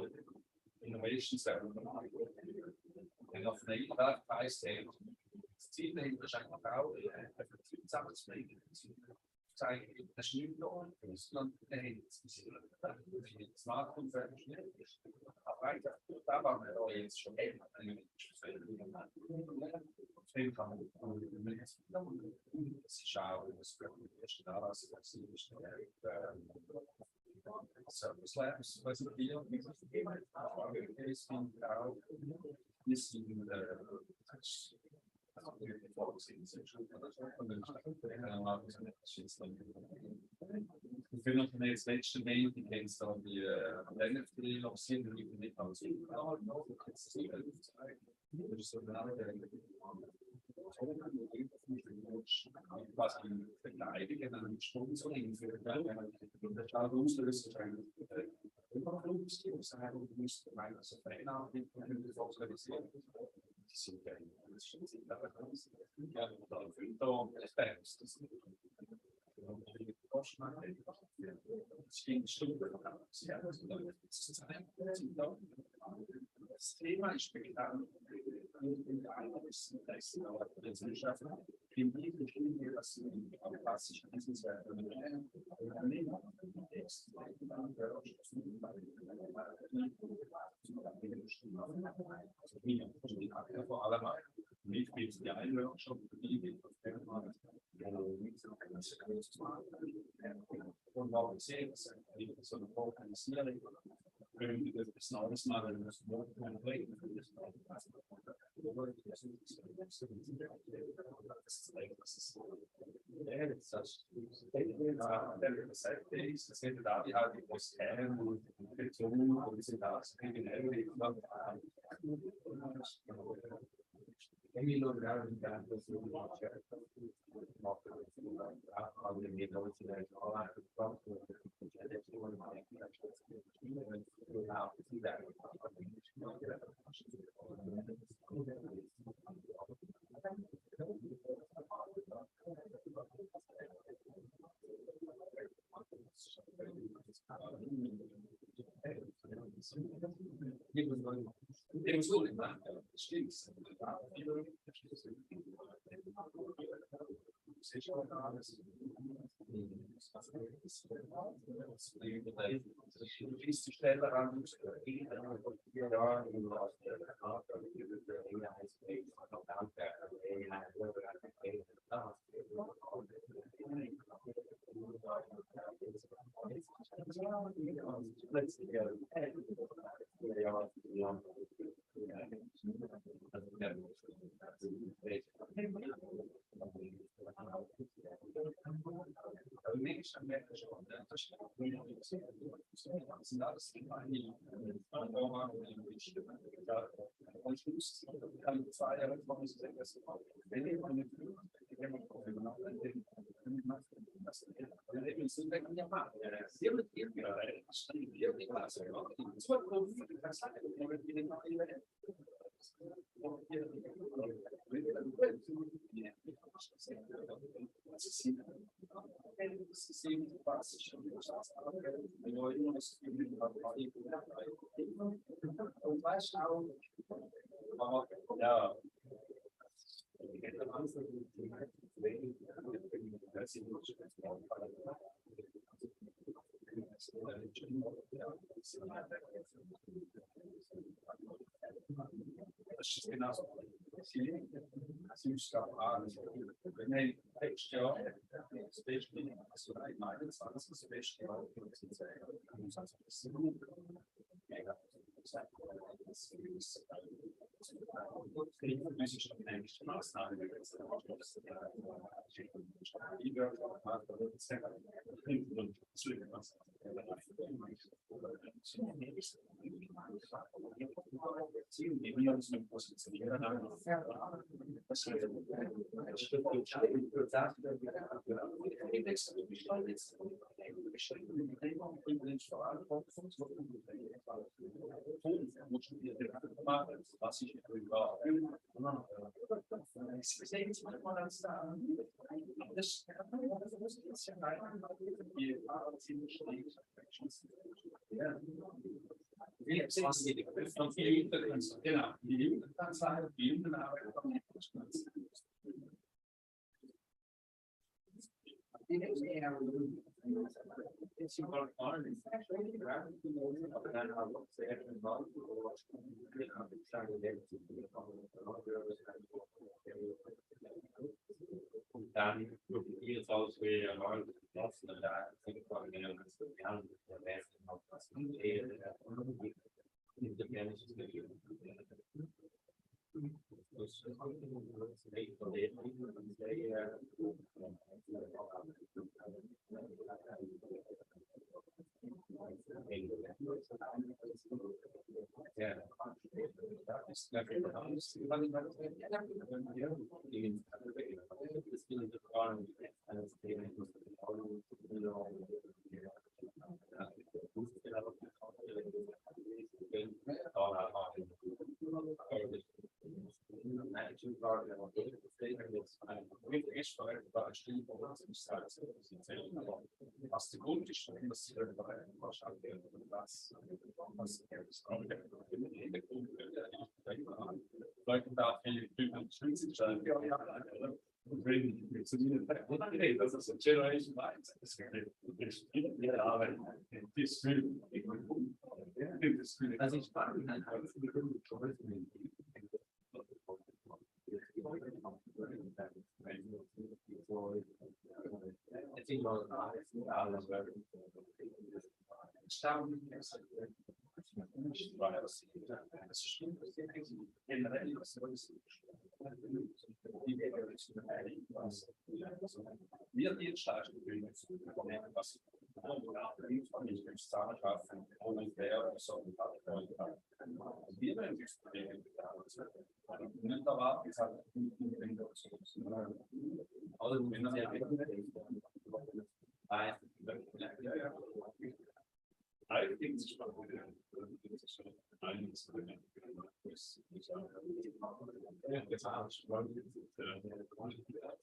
L: innovations that we're and of the price tag. Ziel dahinter ist eigentlich auch, Vertrieb zusammenzubringen. Zeigen, das ist nicht nur Russland, Smartphone schnell ist. Aber da waren wir auch jetzt schon viel kann man das ist auch das erste Anlass, das ist Service Labs, was wir hier auch ich finde noch das letzte Mail, die kennst du die NFT noch sind, die nicht aus was die verteidigen an Sponsoring für der Schadenslösung das Thema ist bekannt. Vor allem nicht gibt es die Einwirkung und warum sehen das so eine Organisierung das neues Mal das Maybe look out in that was really it was really not stinks.
J: Dann probiere es aus, wie Leute lassen, da sind wir gerne ganz gern, der Rest noch was was der Grund ist, dass sie wahrscheinlich Leute da das ist ein Generation Light. Also ich frage mich halt,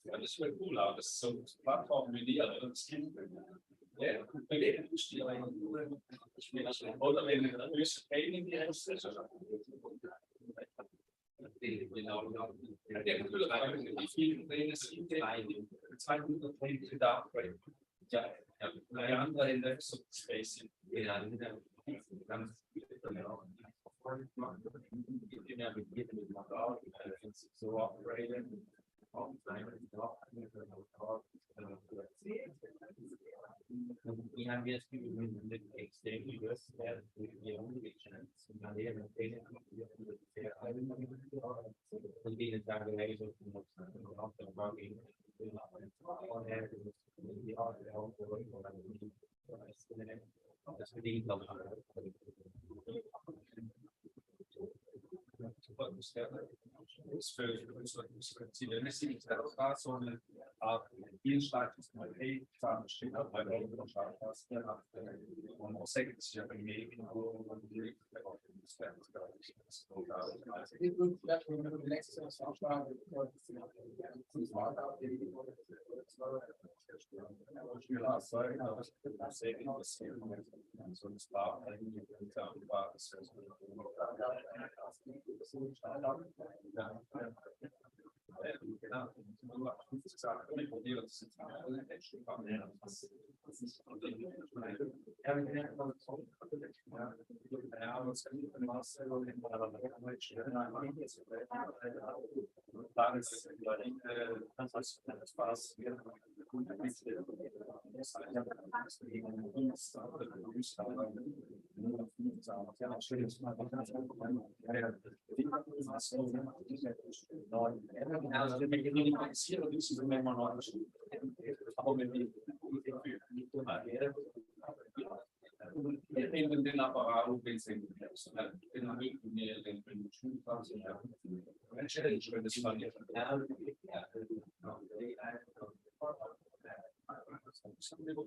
J: das ist voll cool, aber das ist so Plattform wie die, das Kind. Ja, oder wenn du dann müsst Training die erste. Die vielen Trainer sind klein, 200 Trainer da. Ja, drei andere in der Space. So operated. We have yet to extend US the only chance to maintain
L: Some people